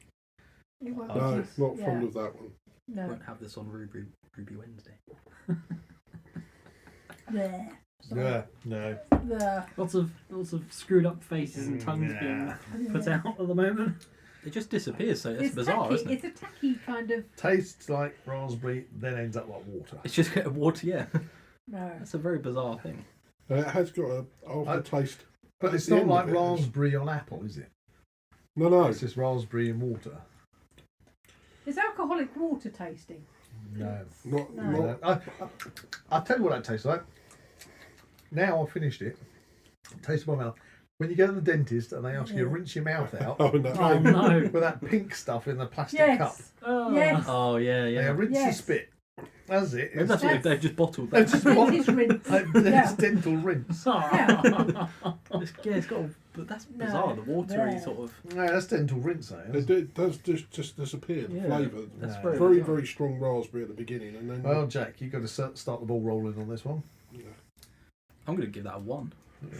You won't No, No, choose- not yeah. fond of that one. No. Won't have this on Ruby Wednesday. There. yeah, no, There. Lots of screwed up faces and tongues being put out at the moment. It just disappears, so it's It's bizarre, tacky. isn't it? It's a tacky kind of. tastes like raspberry, then ends up like water. It's just get water. Yeah, No. that's a very bizarre thing. It has got a aftertaste. But At it's the not end like of it is- raspberry on apple, is it? No. It's just raspberry and water. It's alcoholic water tasting. No. Not, No. not I'll tell you what that tastes like. Now I've finished it. Taste my mouth. When you go to the dentist and they ask you to rinse your mouth out Oh no. Oh no! with that pink stuff in the plastic Yes. cup, Oh. Yes. Oh yeah, yeah, yeah. rinse your Yes. spit. That's it. Maybe that's what they've just bottled They've that. just Dentist rinse. It's Yeah. dental rinse. Yeah. Yeah, it's got. But that's No, bizarre. The watery there. sort of. No, that's dental rinse. It does just disappear. The Yeah, flavour. That's No. very. Very bizarre. very strong raspberry at the beginning, and then Well, Jack, you've got to start the ball rolling on this one. I'm going to give that a 1. Yeah.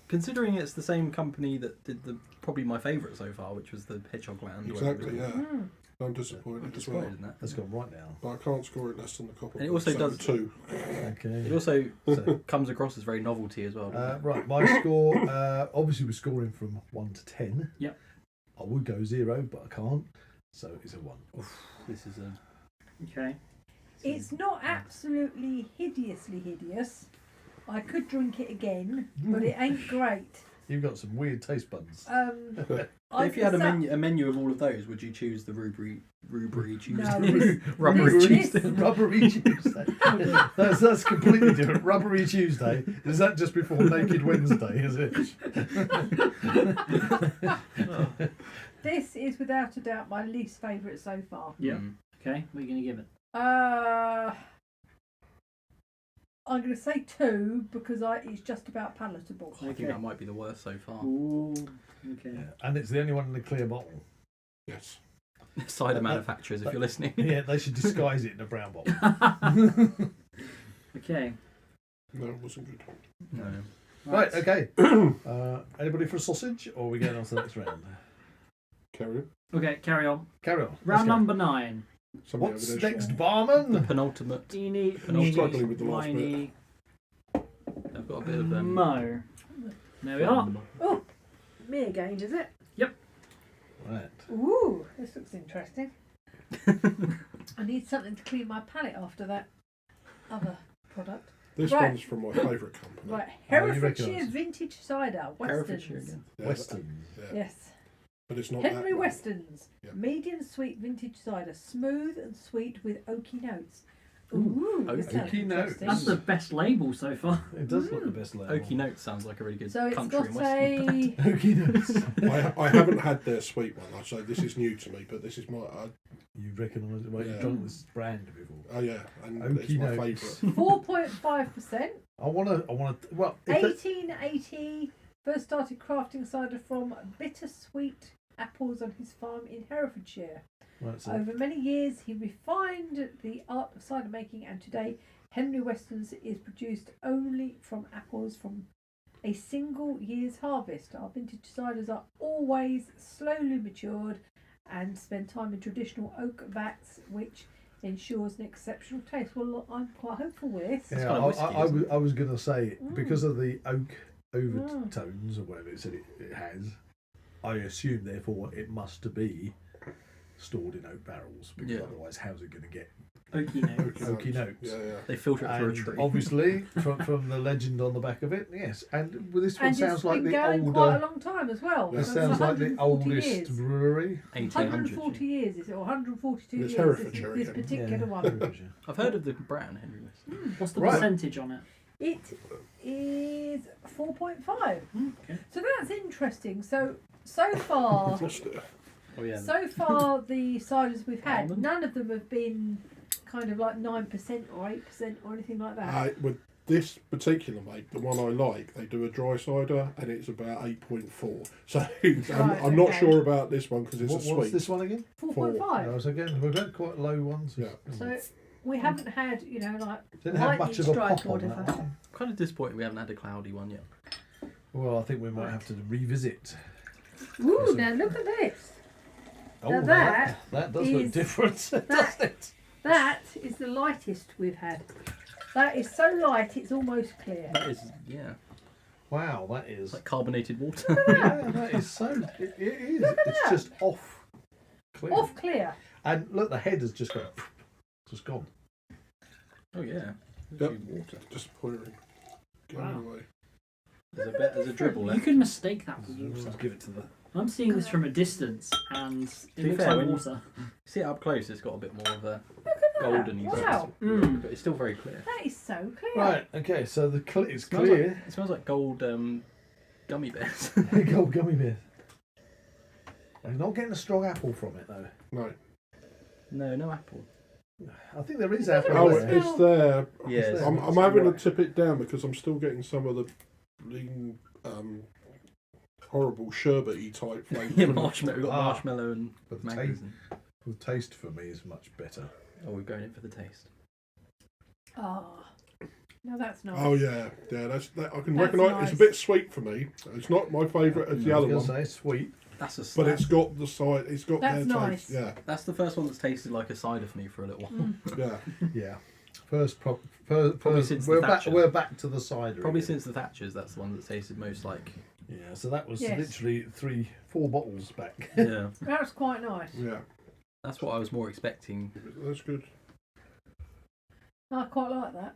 Considering it's the same company that did probably my favourite so far, which was the Hedgehog Land. or whatever it was exactly. called. Yeah, Mm. I'm disappointed I'm as disappointed well. in that. That's gone right now. But I can't score it less than the copper. And it also so does- 2. Okay. It also So, comes across as very novelty as well. doesn't it? right, my score. Obviously, we're scoring from 1 to 10. Yep. I would go 0, but I can't. So it's a 1. This is a. Okay. It's not absolutely hideously hideous. I could drink it again, but it ain't great. You've got some weird taste buds. If you had a menu of all of those, would you choose the Rubry Tuesday? No, this- Rubbery this- Tuesday. Rubbery Tuesday. that's completely different. Rubbery Tuesday. Is that just before Naked Wednesday, is it? This is without a doubt my least favourite so far. Yeah. Mm. Okay. What are you going to give it? I'm going to say 2 because it's just about palatable. I think that might be the worst so far. Ooh. Okay. Yeah. And it's the only one in the clear bottle. Yes. Cider manufacturers, if you're listening. Yeah, they should disguise it in a brown bottle. Okay. No, it wasn't good. No. Right, okay. Anybody for a sausage, or are we going on to the next round? Carry on. Okay. Carry on. Carry on. Let's Round go. number 9. Somebody What's over there. next, The barman? penultimate. Eeny, I'm meeny, struggling with the last miny, I've got a bit of. mo. There we are. Oh, me again, is it? Right. Ooh, this looks interesting. I need something to clean my palate after that other product. This Right. one's from my favourite company. Right, Oh, you Herefordshire recognise. Vintage Cider, Herefordshire Westerns. again. Yeah, Westerns. Yeah. Yes. But it's not Henry that one. Westerns, Yeah. medium sweet vintage cider, smooth and sweet with oaky notes. Ooh, this sounds Oaky notes. interesting. That's the best label so far. It does look the best label. Oaky Notes sounds like a really good So it's country and got western band. a. Oaky notes. I haven't had their sweet one, so this is new to me. But this is my You recognise it? Well, Yeah. you've drunk this brand before. oh yeah, and it's Oaky my notes. favourite. 4.5%. I want to. Well, if it- 1880. First started crafting cider from bittersweet apples on his farm in Herefordshire. right, so Over many years, he refined the art of cider making, and today, Henry Weston's is produced only from apples from a single year's harvest. Our vintage ciders are always slowly matured and spend time in traditional oak vats, which ensures an exceptional taste. Well, I'm quite hopeful with this. yeah, kind of whiskey, isn't it? I was going to say Mm. because of the oak overtones or whatever it said it has. I assume therefore it must be stored in oak barrels because Yeah. otherwise how's it going to get Oaky notes. oaky notes? Yeah, yeah. They filter it through a And tree. obviously, from the legend on the back of it, yes. And well, this one And sounds it's like been the going quite a older. long time as well. This So sounds it's like the 140 oldest years. brewery. 1800s. 140 years, is it? Or 142 It's years, Herefordshire this again. particular one. Herefordshire. I've heard of the brand Henry Weston. What's the Right. percentage on it? It is 4.5. Okay. So that's interesting. So far, Lost it. Oh yeah. so far the ciders we've had, Almond? none of them have been kind of like 9% or 8% or anything like that. With this particular make, the one I like, they do a dry cider and it's about 8.4. So I'm not okay. sure about this one because it's What, a what's sweet. this one again? 4.5. No, so again, we've had quite low ones. Yeah. So we haven't had, like Didn't have lightning much of a strike pop or on that whatever. one. I'm kind of disappointed we haven't had a cloudy one yet. Well, I think we might have to revisit. Ooh, now look at this. Oh, Now that does look is- different, doesn't it? That is the lightest we've had. That is so light it's almost clear. That is, yeah, Wow, that is. it's like carbonated water. Yeah, that is so. It is. It's that. just off. Clear. Off clear. And look, the head has just gone. Just gone. Oh yeah. Yep. Water. Disappointing. Going Wow. away. There's a dribble You left. could mistake that for Let's water. give it to the. I'm seeing this from a distance, and it be looks fair, like when- water. See it up close, it's got a bit more of a that. golden Wow. Mm. but it's still very clear. That is so clear. Right. Okay. So the it's Smells clear. It smells like gold gummy bears. Gold gummy bear. I'm not getting a strong apple from it though. No. No apple. I think there is It doesn't apple. Oh, there. it's there. Yeah, there. I'm having to tip it down because I'm still getting some of the lean, horrible sherbety type flavour. Yeah, marshmallow. We've got Ah. marshmallow and But the mangoes. taste, the taste for me is much better. Oh, we're going in for the taste. Ah. Now that's nice. Oh yeah, that. I can That's recognise. nice. It's a bit sweet for me. It's not my favourite as the I other was one, going to say sweet. That's a but slap. it's got the side. It's got That's their nice. taste. Yeah, That's the first one that's tasted like a cider for me for a little while. yeah. Yeah. First, Probably since the we're back. Thatcher. We're back to the cider. Probably again. since the Thatchers, that's the one that tasted most like. Yeah. So that was Yes. literally 4 bottles back. Yeah, That's quite nice. Yeah, that's what I was more expecting. that's good. I quite like that.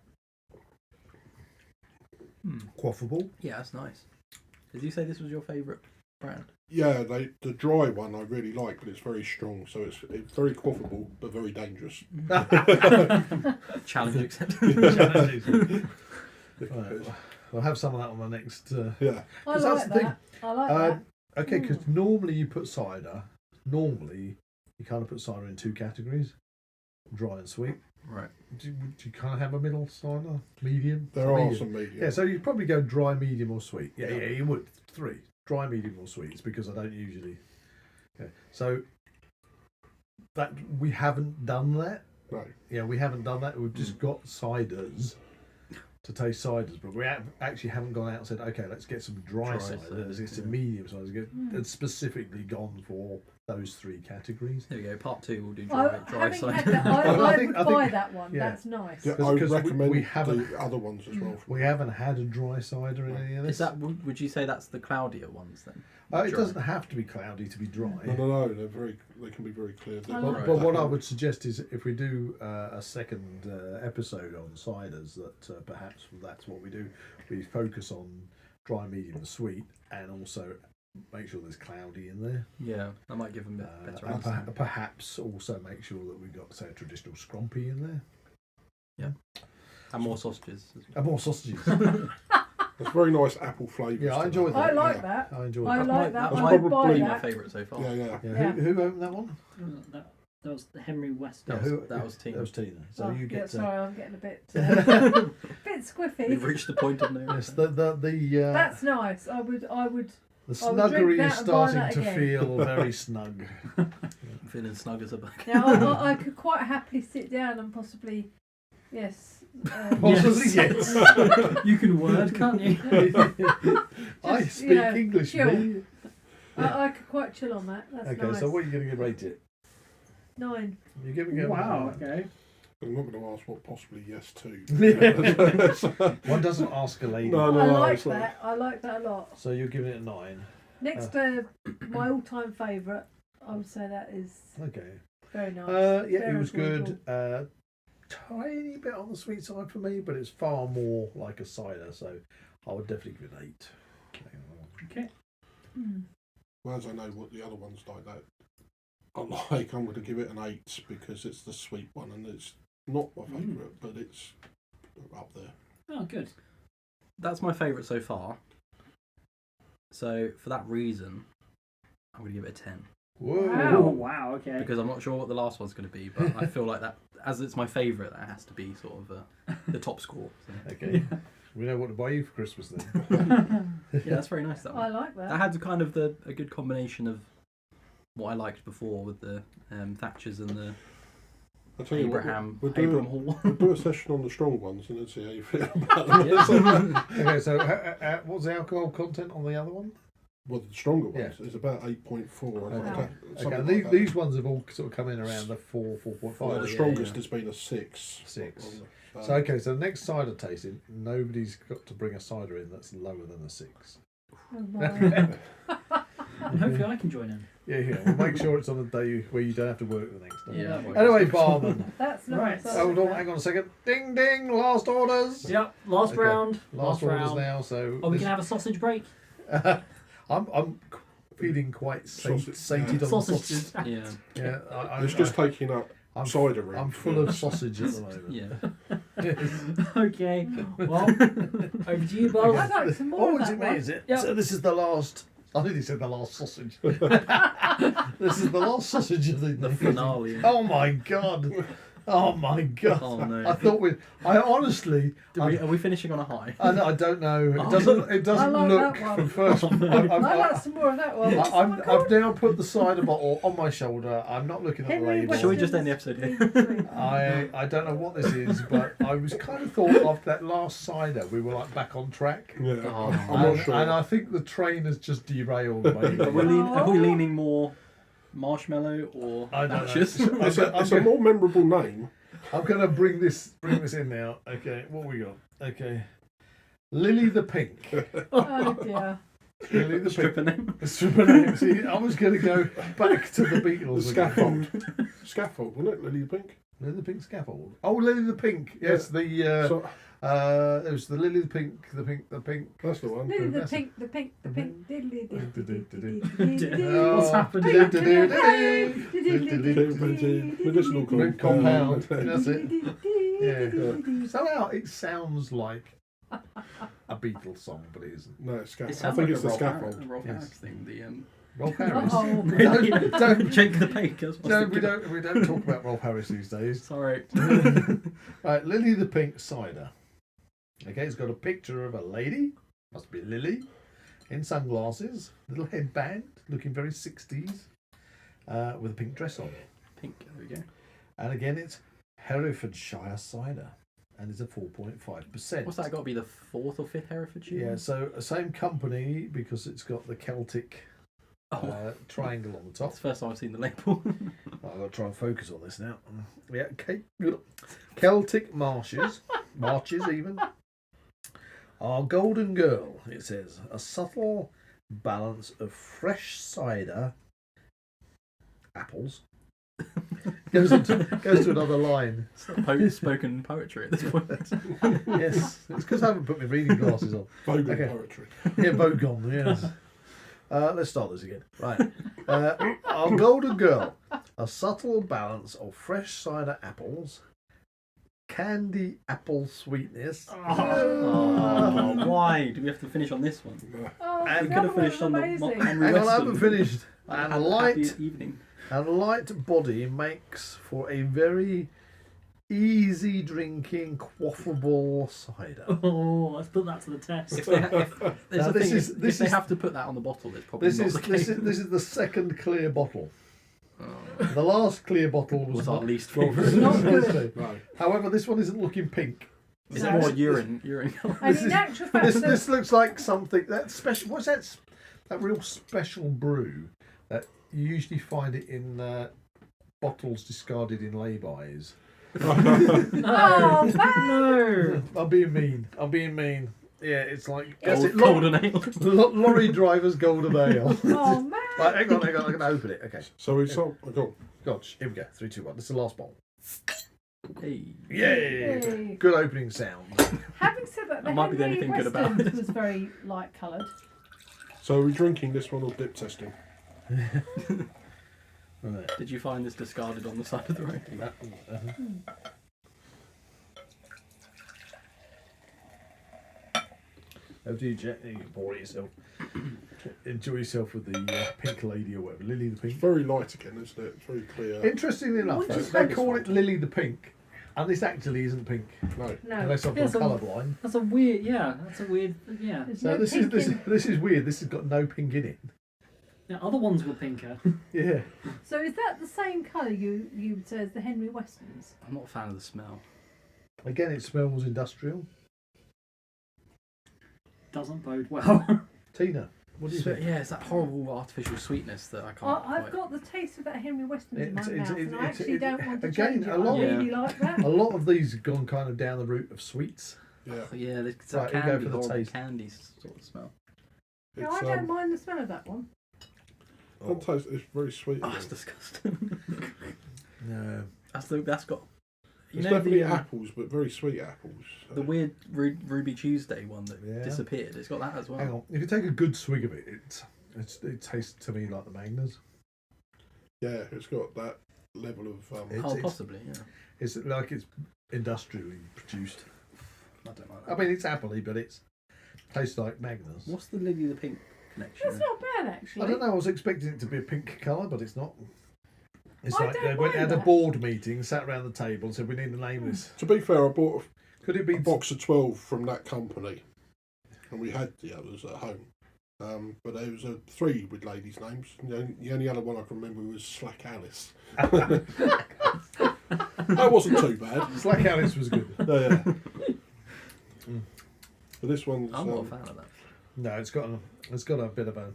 Quaffable. Yeah, that's nice. Did you say this was your favourite brand? Yeah, the dry one I really like, but it's very strong, so it's very quaffable but very dangerous. Challenge accepted. Right. I'll have some of that on the next. Yeah, I 'Cause like that's the thing. that. I like that. Okay, because normally you put cider. Normally you kind of put cider in 2 categories: dry and sweet. Right. Do you kind of have a middle cider, medium? there are medium. some medium. Yeah, so you'd probably go dry, medium, or sweet. Yeah, Yeah. you would. 3 dry, medium, or sweet. It's because I don't usually. Okay, so that we haven't done that. No. Yeah, we haven't done that. We've just got ciders to taste ciders, but we actually haven't gone out and said, okay, let's get some dry Dry ciders, ciders, get some yeah. medium ciders, and specifically gone for those 3 categories. There we go. Part 2, we'll do I, dry having cider. had that, I Well, I would think- buy that one. yeah. That's nice. Yeah, 'Cause- I would 'cause we recommend haven't- the other ones as well. We haven't had a dry cider in any of this. Is that? Would you say that's the cloudier ones then? It Dry. doesn't have to be cloudy to be dry. No, they can be very clear. I But, like but that. what I would suggest is if we do a second episode on ciders, that perhaps that's what we do. We focus on dry, medium, and sweet, and also make sure there's cloudy in there. Yeah, that might give them a bit better And understanding. perhaps also make sure that we've got, say, a traditional scrumpy in there. And more sausages. And more sausages. It's very nice apple flavours. Yeah, I to enjoyed that. I that. like yeah. that. I enjoyed I that. like that. That was I would buy probably my that. favourite so far. Yeah. Yeah. Yeah. Who opened that one? That was Henry West. Yeah, That was Tina. That was Tina. So Oh, you yeah, get sorry, I'm getting a bit We've squiffy. reached the point of no yes, return. That's nice. I would. the I would drink snuggery that is and buy starting that to again. feel very snug. I'm feeling snug as a bug. Now I could quite happily sit down and possibly, yes. Possibly, yes. You can word, can't you? I Just, speak you know, English, chill. me. I could quite chill on that. That's Okay, nice. so what are you going to rate it? 9. You're giving it a Wow. nine. Okay. I'm not going to ask what possibly yes to. One doesn't ask a lady. No, I like it's like- that. I like that a lot. So you're giving it a 9. Next to my all-time favourite, I would say that is Okay. very nice. Yeah, it Very was good. enjoyable. Tiny bit on the sweet side for me, but it's far more like a cider, so I would definitely give it an 8. Okay. Mm. Well, as I know what the other ones like that I like, I'm going to give it an 8 because it's the sweet one and it's not my favourite, but it's up there. Oh, good. That's my favourite so far. So for that reason, I'm going to give it a 10. Whoa. Wow. Oh, wow. Okay. Because I'm not sure what the last one's going to be, but I feel like that, as it's my favourite, that has to be sort of the top score. So. Okay. We know what to buy you for Christmas then. Yeah, that's very nice. That I one. like that. That had kind of a good combination of what I liked before with the Thatchers and the I'll tell you Abraham Abraham Hall. we'll do a session on the strong ones and then see how you feel about them. Okay, so what's the alcohol content on the other one? Well, the stronger ones is about 8.4. Okay. Something Okay, like these ones have all sort of come in around the 4.5. Well, the yeah, strongest yeah. has been a 6. 6. On the- So okay, so the next cider tasting, nobody's got to bring a cider in that's lower than a 6. Oh, my. And hopefully I can join in. Yeah. We'll make sure it's on a day where you don't have to work the next day. Yeah. Anyway, barman. That's Right. nice. I Hold like on, that. hang on a second. Ding ding, last orders. Yep. Last Okay. round. Last orders round. now. So Oh, we this- can have a sausage break. I'm feeling quite Sausage- sated on sausage. Sausages. Yeah. Yeah, It's just taking up I'm, cider room. I'm full of sausage at the moment. Yeah. Okay. Well, over to you, Bob. I'd like some more Oh, of is that it me? one. Is it? Yep. So this is the last. I think he said the last sausage. This is the last sausage of The finale. Oh my god! Oh my god! Oh no. I thought we. I honestly. Are we finishing on a high? I don't know. It Oh. doesn't. It doesn't I like look that one. from first. I'd like some more of that one. I've now put the cider bottle on my shoulder. I'm not looking at the Henry label. Shall we just end the episode here? I don't know what this is, but I was kind of thought of that last cider. We were like back on track. Yeah, Oh, I'm and, not sure. and I think the train has just derailed. Maybe. Are we leaning more marshmallow or I don't know. Thatchers? It's a more memorable name. I'm gonna bring this in now. Okay, what we got? Okay, Lily the Pink. Oh dear. Lily the Pink. Stripper name? Stripper name. See, I was gonna go back to the Beatles. The again. scaffold. Scaffold, wasn't it? Lily Pink? Lily the Pink scaffold. Oh, Lily the Pink. Yes, the So, it was the Lily the Pink, the pink. that's the one. Lily the That's pink, the pink, the pink. Diddly What's happening there? Medicinal Compound. That's it. Yeah. Somehow it sounds like a Beatles song, but it isn't. No, it's It scaffold. I sounds think like it's a the Rolf scaffold. Harris- Rolf Yes. Harris thing. Rolf Harris. Uh-oh. don't Jake the Baker. we don't talk about Rolf Harris these days. Sorry. Right, Lily the Pink cider. Okay, it's got a picture of a lady, must be Lily, in sunglasses, little headband, looking very 60s, with a pink dress on. Pink. There we go. And again, it's Herefordshire cider, and it's a 4.5%. What's that got to be the 4th or 5th Herefordshire? Yeah, so same company because it's got the Celtic triangle on the top. That's the first time I've seen the label. I've got to try and focus on this now. Yeah, Celtic marches even. Our golden girl, it says, a subtle balance of fresh cider, apples. goes to another line. Spoken poetry at this point. Yes, it's because I haven't put my reading glasses on. Vocal Okay. poetry. Yeah, Bogon, yes. Let's start this again. Right. Our golden girl, a subtle balance of fresh cider apples, candy apple sweetness. Oh, why do we have to finish on this one? Oh, And We the could other have one finished was on the amazing. Henry Hang on, I Weston. haven't finished. Have And a light, happy evening. and light body makes for a very easy drinking, quaffable cider. Oh, let's put that to the test. If they, there's Now, a this thing, is- if this they is- have to put that on the bottle, it's probably This not is the case. this is the second clear bottle. Oh. The last clear bottle was Was our not. least was favourite. Not good. good. No. However, this one isn't looking pink. Is No. it more urine? Urine. And This in is- actual fact, This the- this looks like something that special. What's that? That real special brew that you usually find it in bottles discarded in lay-bys. oh, man. No. I'm being mean. Yeah, it's like guess it, Golden ale. lorry driver's golden ale. Oh, man. Right, hang on. I'm going to open it. Okay. So we saw. Go. Gosh, here we go. 3, 2, 1. This is the last bottle. Hey. Yay! Yay. Good opening sound. Having said that, the That might be the Henry only thing good about Weston it. was very light coloured. So are we drinking this one or dip testing? Right. Did you find this discarded on the side of the road? How do you, Jack? You can pour it yourself. Enjoy yourself with the pink lady or whatever. Lily the It's Pink. very light again, isn't it? It's very clear. Interestingly enough, What though, is they this call one? it Lily the Pink, and this actually isn't pink, No. No. unless I've Yeah, gone so- colourblind. That's a weird, yeah, that's a weird, yeah. There's So no this pink is in- this is weird. This has got no pink in it. Yeah, other ones were pinker. Yeah. So is that the same colour you would say as the Henry Westons? I'm not a fan of the smell. Again, it smells industrial. Doesn't bode well. Tina, what do you So, think? yeah, it's that horrible artificial sweetness that I can't. I've quite- got the taste of that Henry Westons in my It's- mouth, and I it's- actually don't want to again, change it. a lot- I Yeah. really like that. A lot of these have gone kind of down the route of sweets. Yeah. Yeah, it's Right, that you go candy, for the horrible taste. candy sort of smell. No, It's, I don't mind the smell of that one. it's very sweet. Oh, again. it's disgusting. No. That's got. You It's know definitely the, apples, but very sweet apples. So. the weird Ruby Tuesday one that Yeah. disappeared. It's got that as well. Hang on. If you take a good swig of it, it tastes to me like the Magners. Yeah, it's got that level of. It's- Possibly, yeah. It's like it's industrially produced. I don't like I that. mean, it's appley, but it's tastes like Magners. What's the Lily the Pink connection? That's not bad, actually. I don't know. I was expecting it to be a pink colour, but it's not. It's I like don't they went mind had a that. board meeting, sat around the table, and said we need to name this. To be fair, I bought Could it a be box of 12 from that company, and we had the others at home. But there was 3 with ladies' names. The only other one I can remember was Slack Alice. That wasn't too bad. Slack Alice was good. Yeah. But this one's. I'm not a fan of that. No, it's got a bit of a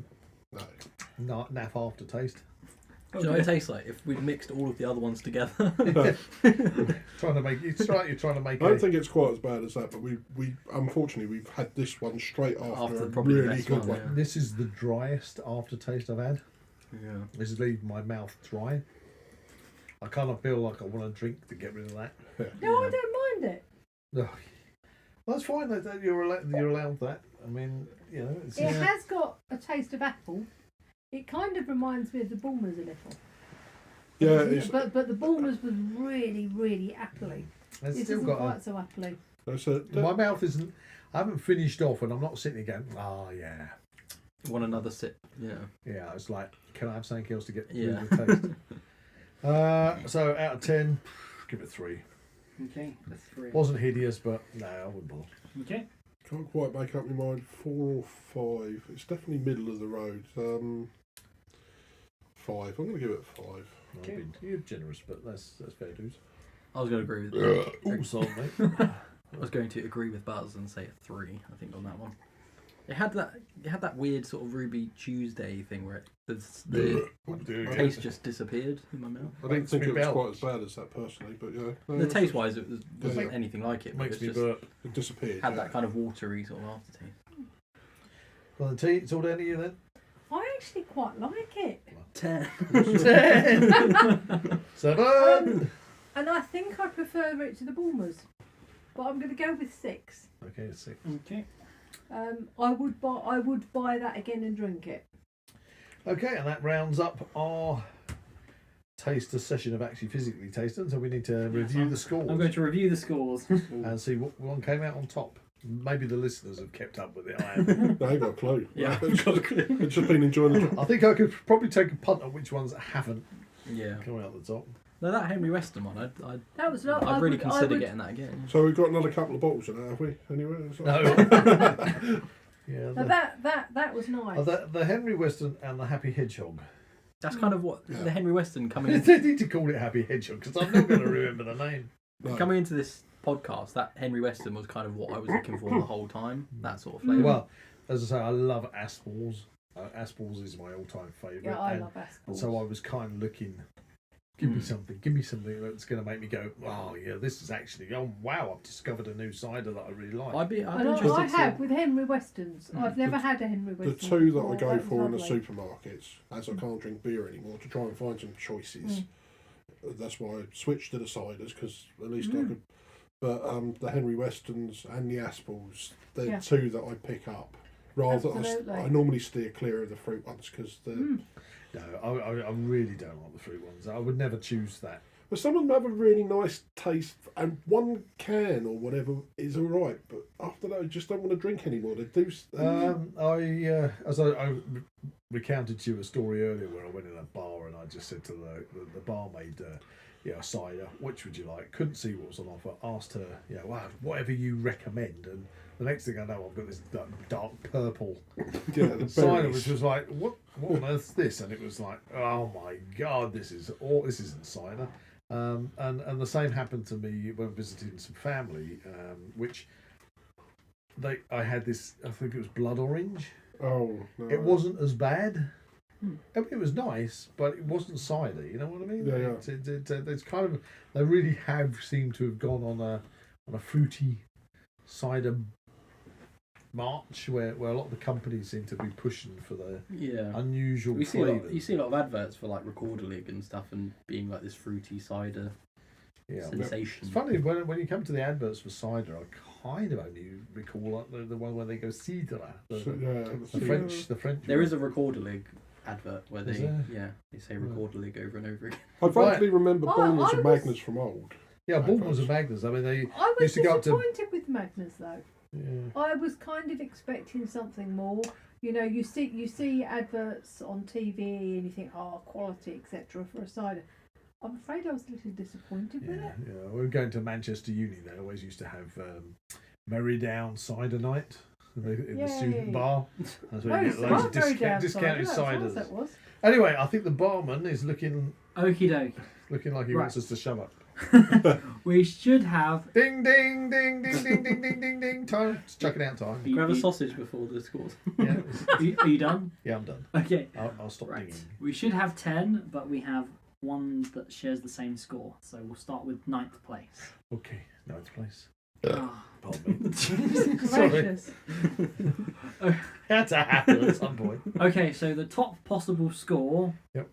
No. naff aftertaste. Do you know what it tastes like? If we'd mixed all of the other ones together. Trying to make it's right. You're trying to make. I don't think it's quite as bad as that, but we unfortunately we've had this one straight after a probably the really best good one, one. yeah. This is the driest aftertaste I've had. Yeah. This is leaving my mouth dry. I kind of feel like I want to drink to get rid of that. No, I don't mind it. Ugh. Well, that's fine. That you're allowed that. I mean, you know, it's, It has got a taste of apple. It kind of reminds me of the Bulmers a little. Yeah, it's, But the Bulmers was really, really appley. it's This still isn't got quite so appley. it's a, my mouth isn't. I haven't finished off, and I'm not sitting again. Oh yeah, Want another sip? Yeah. yeah. It's like, can I have something else to get through Yeah. the taste? So out of 10, give it 3. Okay, that's 3. Wasn't hideous, but no, I wouldn't bother. Okay. can't quite make up my mind. 4 or 5. It's definitely middle of the road. 5. I'm going to give it 5. Okay. You're generous, but that's fair dues. I was going to agree with. Oh, sorry, mate. I was going to agree with Buzz and say a 3. I think on that one. It had that weird sort of Ruby Tuesday thing where the taste just disappeared in my mouth. I didn't Makes think me it was belch. quite as bad as that personally, but yeah. No, The taste wise, it wasn't Yeah. anything like it. But Makes it me just burp. it disappeared. had yeah. that kind of watery sort of aftertaste. Well, the tea, it's all down to you then. I actually quite like it. 10. 7. And I think I prefer it to the Bulmers. But I'm going to go with 6. Okay, 6. Okay. I would buy that again and drink it. Okay, and that rounds up our taster session of actually physically tasting, so we need to review the scores I'm going to review the scores. and see what one came out on top. Maybe the listeners have kept up with it. I haven't. I ain't got a clue. Yeah. I've just been enjoying the I think I could probably take a punt on which ones haven't Yeah. come out the top. No, that Henry Weston one, That was not. I'd really consider getting that again. So we've got another couple of bottles in there, have we? Anyway, No. Yeah. Now that was nice. The Henry Weston and the Happy Hedgehog. That's kind of what Yeah. the Henry Weston coming They need to call it Happy Hedgehog because I'm not going to remember the name. No. coming into this podcast. That Henry Weston was kind of what I was looking for the whole time. That sort of flavour. Well, as I say, I love Aspals. Aspals is my all-time favourite. Yeah, I and, love Aspals. and so I was kind of looking. Give me something that's going to make me go, oh yeah, this is actually, oh wow, I've discovered a new cider that I really like. I'd be And interested I to have with Henry Westons. I've never The- had a Henry The Weston. two that I before. go That was for in the lovely. supermarkets, as I can't drink beer anymore, to try and find some choices. That's why I switched to the ciders because at least I could. But the Henry Westons and the Aspals, they're Yeah. two that I pick up. Rather, Absolutely. I normally steer clear of the fruit ones because the. No, I really don't like the fruit ones. I would never choose that. But some of them have a really nice taste, and one can or whatever is all right. But after that, I just don't want to drink anymore. They do. I recounted to you a story earlier where I went in a bar and I just said to the barmaid, cider, which would you like? Couldn't see what was on offer. Asked her, whatever you recommend. And the next thing I know, I've got this dark purple Yeah, the cider, berries. which was like, what on earth's this? And it was like, oh my god, this isn't cider. And the same happened to me when visiting some family, which I had this, I think it was blood orange. Oh no! It wasn't as bad. I mean, it was nice, but it wasn't cider. You know what I mean? Yeah, yeah. It's kind of, they really have seemed to have gone on a fruity cider march where a lot of the companies seem to be pushing for the unusual flavours. You see a lot of adverts for like Recorder League and stuff, and being like this fruity cider sensation. It's funny when you come to the adverts for cider, I kind of only recall like the one where they go cidre, the French. There is a Recorder League advert where Is they there? they say Recorder League over and over again. I vaguely remember Well, Bournemouth and I was- Magnus from old. Yeah, Bournemouth and Magnus. I mean, they I was used to go up to. disappointed with Magnus though. Yeah. I was kind of expecting something more. You know, you see adverts on TV and you think, oh, quality, etc. for a cider. I'm afraid I was a little disappointed with it. Yeah. We were going to Manchester Uni. They always used to have Merrydown cider night in the student bar. That's where you get loads of discounted ciders. That was. Anyway, I think the barman is looking Okie dokie. like he Right. wants us to shut up. We should have. Ding ding ding ding ding ding ding ding ding. Time. It's chucking out time. Can we have a sausage before the scores? Yeah. Are you done? Yeah, I'm done. Okay. I'll stop Right. dinging. We should have 10, but we have one that shares the same score. So we'll start with 9th place. Okay, ninth place. Ah. Pardon me. Gracious. Had to happen at some point. Okay, so the top possible score Yep.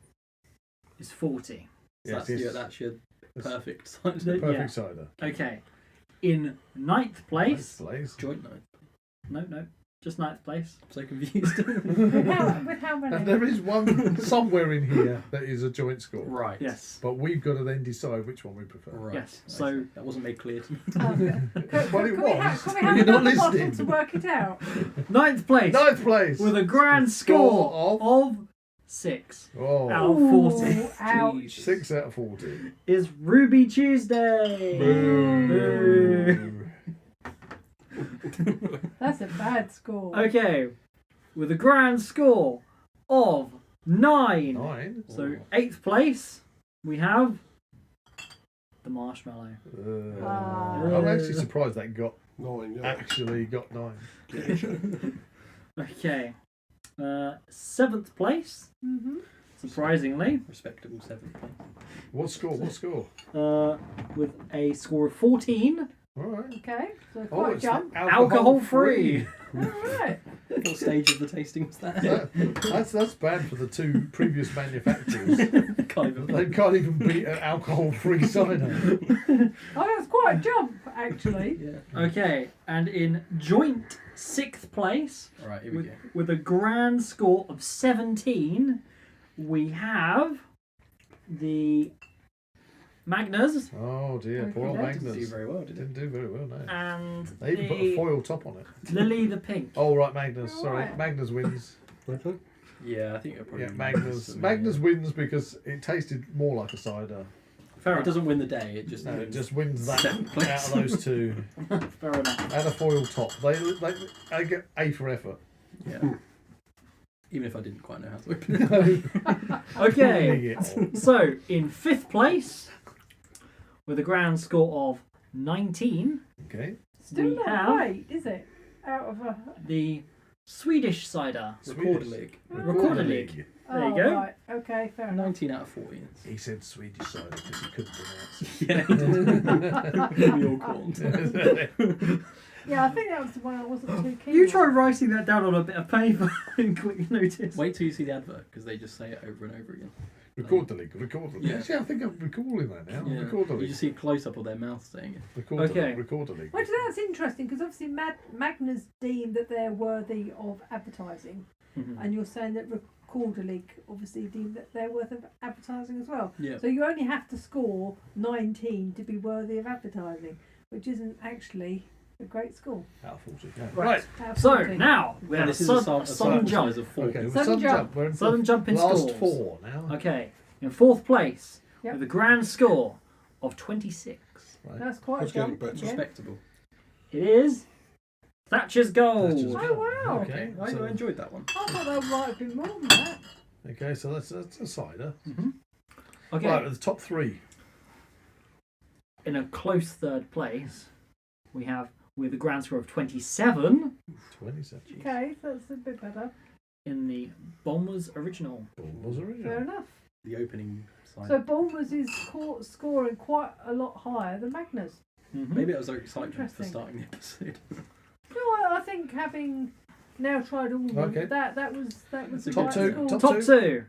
is 40. So that's your perfect cider. Perfect Yeah. cider. Okay. In 9th place. Ninth place. Joint night. No, just 9th place. I'm so confused. with how many? And there is one somewhere in here that is a joint score. Right. Yes. But we've got to then decide which one we prefer. Right. Yes, I so- see. That wasn't made clear to me. Well, it Can was. we You're have not another bottle listening. to work it out? 9th place. Ninth place. With a grand Score score of 6 Oh, out of 40 Ooh, ouch. Jeez. 6 out of 40. is Ruby Tuesday. Boo. That's a bad score. Okay, with a grand score of 9. 9. So 8th place, we have the marshmallow. I'm actually surprised that got 9, yeah. actually got 9. Okay, 7th place, Mm-hmm. surprisingly, Respectable 7th place. What score? with a score of 14, All right. Okay, so Oh, quite a it's jump. alcohol free. All right. What stage of the tasting was that? That's bad for the two previous manufacturers. Can't even They can't even beat an alcohol-free cider. Oh, that's quite a jump, actually. Yeah. Okay, and in joint 6th place, Right, here we with, go. with a grand score of 17, we have the Magners Oh dear, poor old Okay. Didn't do Magnus. very well, did it? Didn't do very well, no. and They even put a the foil top on it. Lily the Pink. Oh right, Magnus. Sorry, Right. Magnus wins. Okay. Yeah, I think it probably Yeah, Magnus. for me, Magnus yeah. wins because it tasted more like a cider. Fair It enough. doesn't win the day. It just No, it wins. just wins that Second out place. of those two. Fair enough. And a foil top. They get A for effort. Yeah. Even if I didn't quite know how to open it. Okay. Yeah. So in 5th place, with a grand score of 19, Okay. Still we not have great, is it? Out of a. the Swedish cider. Recorder Swedish. league. Recorder League. There you Oh, go. Right. Okay, fair enough. 19 out of 40. He said Swedish cider because he couldn't pronounce Yeah. We all called. it. Yeah, I think that was the one I wasn't too keen You on. try writing that down on a bit of paper and quick notice. Wait till you see the advert because they just say it over and over again. Record the league. Record the league. Yeah. Actually, I think I'm recalling that now. Yeah. Record the You league. just see a close up of their mouth saying it. Record the Okay. league. Record the league. Well, that's interesting because obviously Magnus deemed that they're worthy of advertising, Mhm. and you're saying that Recorder League obviously deemed that they're worth of advertising as well. Yeah. So you only have to score 19 to be worthy of advertising, which isn't actually a great score. Out of 40. Yeah. Right. Out of So 40. now we And have this is sudden a jump. size of 4. Okay, well, Sudden sudden jump. jump. We're in Sudden jump in last scores. 4 now. Okay, in 4th place Yep. with a grand score of 26. Right. That's quite That's a jump. getting better. Yeah. Respectable. It is Thatcher's Gold. Thatcher's Oh, wow. Okay. I So, enjoyed that one. I thought that might have been more than that. okay, so that's a cider. Okay, Right, the top 3. in a close 3rd place, we have with a grand score of 27 27. Okay, that's a bit better. in the Bombers Original. Was Fair original. enough. The opening side. So Bournemouth is scoring quite a lot higher than Magnus. Mhm. Maybe that was our excitement for Interesting. starting the episode. No, I think having now tried all of them, Okay. that was the Top right two, score. top Top 2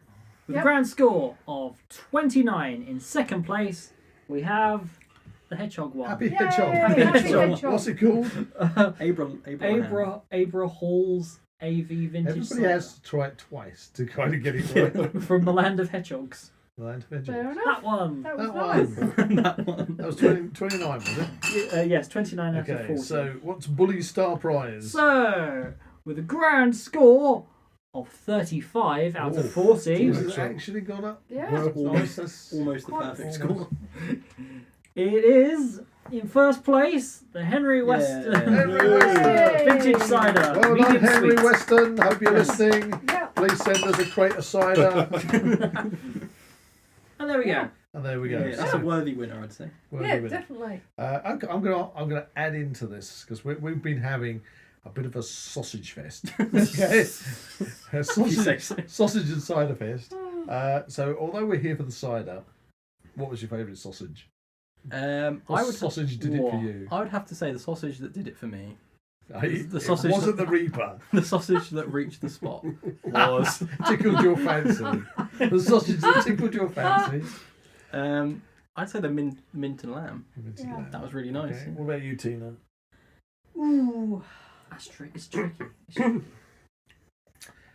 with Yep. a grand score of 29. In 2nd place, we have the Hedgehog one. Happy Yay, Hedgehog. Happy Hedgehog. Hedgehog. What's it called? Abra Hall's AV Vintage Everybody Cider has to try it twice to kind of get it right. from the land of hedgehogs. Land of Fair Hedgehogs. enough. That one. That was That nice. one. That one. That was 29, was it? Yes, 29 out of Okay, 40. so what's Bully's star prize? So, with a grand score of 35 out of Ooh. 40, Has it actually gone up? Yeah. Well, Almost- that's- Almost the Quite perfect almost. score. it is in 1st place the Henry Weston Henry Weston. Vintage Cider. Well medium done, Henry sweet. Weston. Hope you're listening. Yeah. Please send us a crate of cider. And there we go. Yeah. And there we go. Yeah, that's a worthy winner, I'd say. Well, Yeah, give it. definitely. I'm gonna add into this because we've been having a bit of a sausage fest. Okay, a You say sausage, so. sausage and cider fest. So although we're here for the cider, what was your favourite sausage? I What would sausage did it for Whoa. you? I would have to say the sausage that did it for me. The sausage wasn't that- the Reaper. The sausage that reached the spot was. Tickled your fancy. The sausage that tickled your fancy. I'd say the mint and lamb. Yeah. That was really nice. Okay. What about you, Tina? Ooh, It's tricky. It's tricky.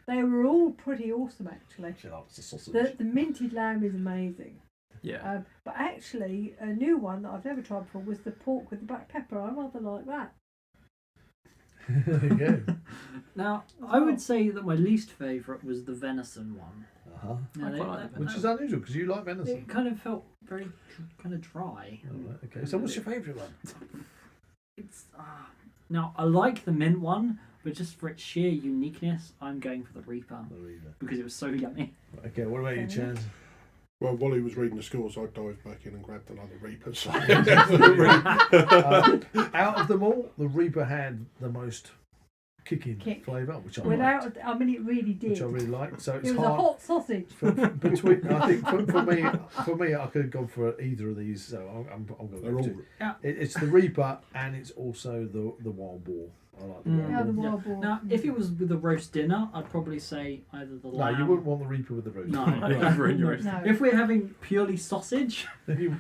they were all pretty awesome actually. She likes the sausage. The minted lamb is amazing. Yeah. But actually, a new one that I've never tried before was the pork with the black pepper. I rather like that. There you go. Now, I would say that my least favourite was the venison one. Uh-huh. Now, I quite like the Which is unusual because you like venison. it kind of felt very kind of dry. Oh, right, okay. So what's your favourite one? It's now I like the mint one, but just for its sheer uniqueness, I'm going for the Reaper The Reaper. because it was so yummy. Okay, what about you, Fair Chaz? Well, while he was reading the scores, I dived back in and grabbed another Reaper. So. Out of them all, the Reaper had the most kicking Kick. flavour, which I Without, liked, I mean, it really did. which I really liked. So it's It was a hard hot sausage. between. I think for me, I could have gone for either of these. So I'm going They're to all. two. Yeah. It's the Reaper and it's also the Wild Boar. I like the Mm. Yeah, the Wild Boar. wild boar. Now, if it was with a roast dinner, I'd probably say either the No, lamb. you wouldn't want the Reaper with the roast. No, Right, ruin your roast. No. If we're having purely sausage, You-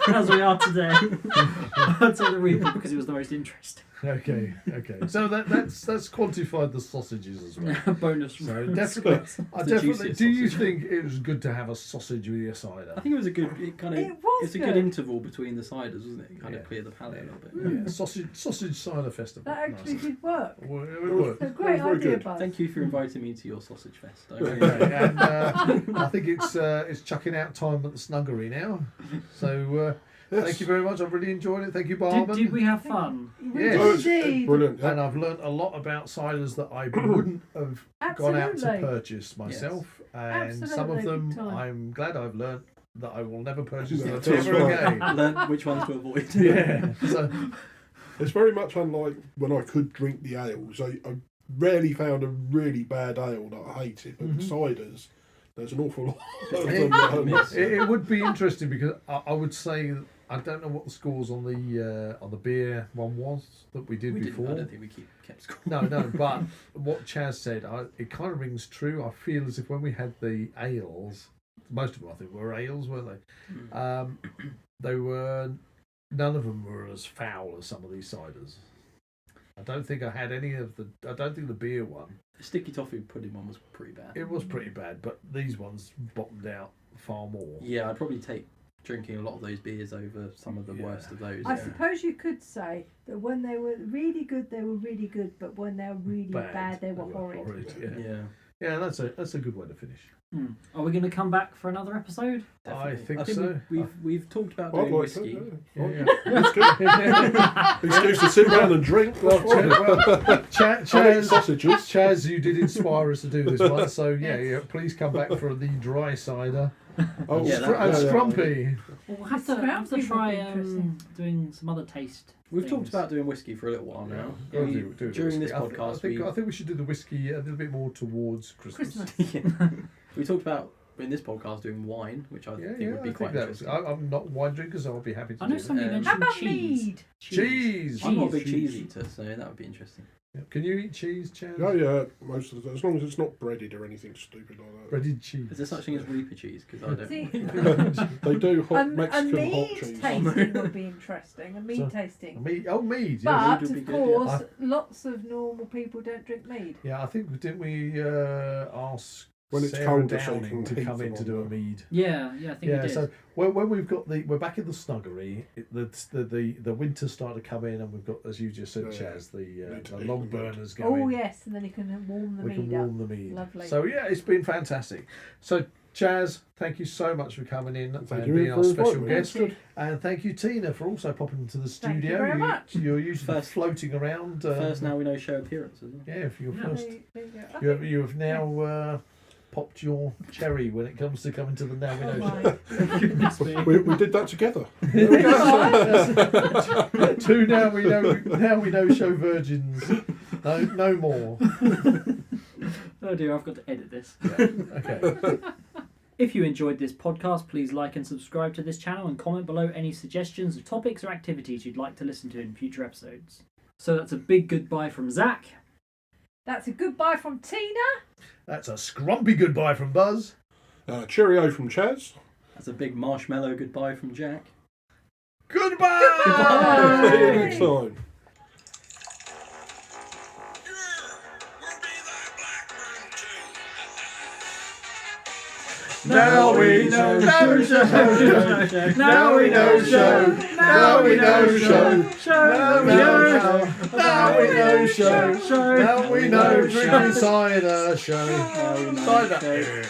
as we are today, I'd say the Reaper because it was the most interesting. Okay. So that's quantified the sausages as well. Bonus. So from- definitely, I The definitely. juiciest Do you sausage. think it was good to have a sausage with your cider? I think it was a good. It's a good good. interval between the ciders, wasn't it? It kind Yeah. of cleared the palate a little bit. Yeah, sausage cider festival. That actually Nice. did work. Well, it was- worked. A great very idea, good. Buzz. Thank you for inviting me to your sausage fest. I really Okay, and I think it's chucking out time at the snuggery now. So thank you very much. I've really enjoyed it. Thank you, Barman. Did we have fun? We Yes. did Oh, it's indeed. brilliant. And Yeah. I've learnt a lot about ciders that I wouldn't have gone out to Absolutely. purchase myself. And some Absolutely, of them big time. I'm glad I've learnt that I will never purchase No, them that's ever right. again. learn which ones to avoid. Yeah. So It's very much unlike when I could drink the ales. I rarely found a really bad ale that I hated, but ciders, there's an awful lot of them that I miss. it would be interesting because I would say I don't know what the scores on the beer one was that we did I before. don't think we kept score. No, but what Chaz said, it kind of rings true. I feel as if when we had the ales, most of them I think were ales, weren't they? They were, none of them were as foul as some of these ciders. I don't think I had any of I don't think the beer one. The sticky toffee pudding one was pretty bad. It was pretty bad, but these ones bottomed out far more. Yeah, I'd probably take drinking a lot of those beers over some of the Yeah. worst of those. I yeah. suppose you could say that when they were really good, they were really good, but when they were really bad, they were horrid. Yeah. Yeah. That's a good way to finish. Are we going to come back for another episode? I think I so. We've talked about I'd doing like whiskey. to. Yeah. That's good. Excuse to sit down and drink. That's fine. I'll eat sausages. Chaz, you did inspire us to do this one, so yeah, please come back for the dry cider. Oh, Yeah, And Scrumpy. Well, we'll have to Scrumpy try would be interesting. doing some other taste. We've things. talked about doing whiskey for a little while now. We'll We- do the during this whiskey. podcast, I think we should do the whiskey a little bit more towards Christmas. Christmas. we talked about in this podcast doing wine, which I think would be quite that was, interesting. I'm not a wine drinker, so I'll be happy to I know do somebody Um, mentioned How about cheese. mead? Cheese. I'm not a big Cheese. cheese eater, so that would be interesting. that. Can you eat cheese, Chaz? Oh yeah, most of the time, as long as it's not breaded or anything stupid like that. Breaded cheese. Is there such thing as Reaper cheese? Because I don't. See, They do hot a Mexican mead hot cheese. tasting would be interesting. A mead So- tasting. Mead. Oh, mead. Yes. But would be of good, course, lots of normal people don't drink mead. Yeah, I think didn't we ask When it's Sarah colder, so you Downing can to heat come in them to on do a the- mead? Yeah, I think we Yeah, did. so when we've got we're back in the snuggery. The winter's starting to come in, and we've got, as you just said, Yeah, Chaz, Need to the heat log the mead. burners going. Oh yes, and then you can warm the we can mead up. warm the mead. Lovely. So yeah, it's been fantastic. So Chaz, thank you so much for coming in Thank and you being for our special inviting me. guest, Thank you. and thank you Tina for also popping into the studio. Thank you very much. You're usually First- floating around. First Now We Know show appearance, isn't it? Yeah, if you're Yeah. first. There you go. You have now popped your cherry when it comes to coming to the Now We Oh Know show. my. Goodness me. We did that together. Two Now We Know show virgins. No more. Oh dear, I've got to edit this. Okay. If you enjoyed this podcast, please like and subscribe to this channel and comment below any suggestions of topics or activities you'd like to listen to in future episodes. So that's a big goodbye from Zach. That's a goodbye from Tina. That's a scrumpy goodbye from Buzz. Cheerio from Chaz. That's a big marshmallow goodbye from Jack. Goodbye. Goodbye. See you next time. Now we know show. Now we know show. Now we know show. Now we know. Now we know show. Now we know drinking cider show. Now we know Cider.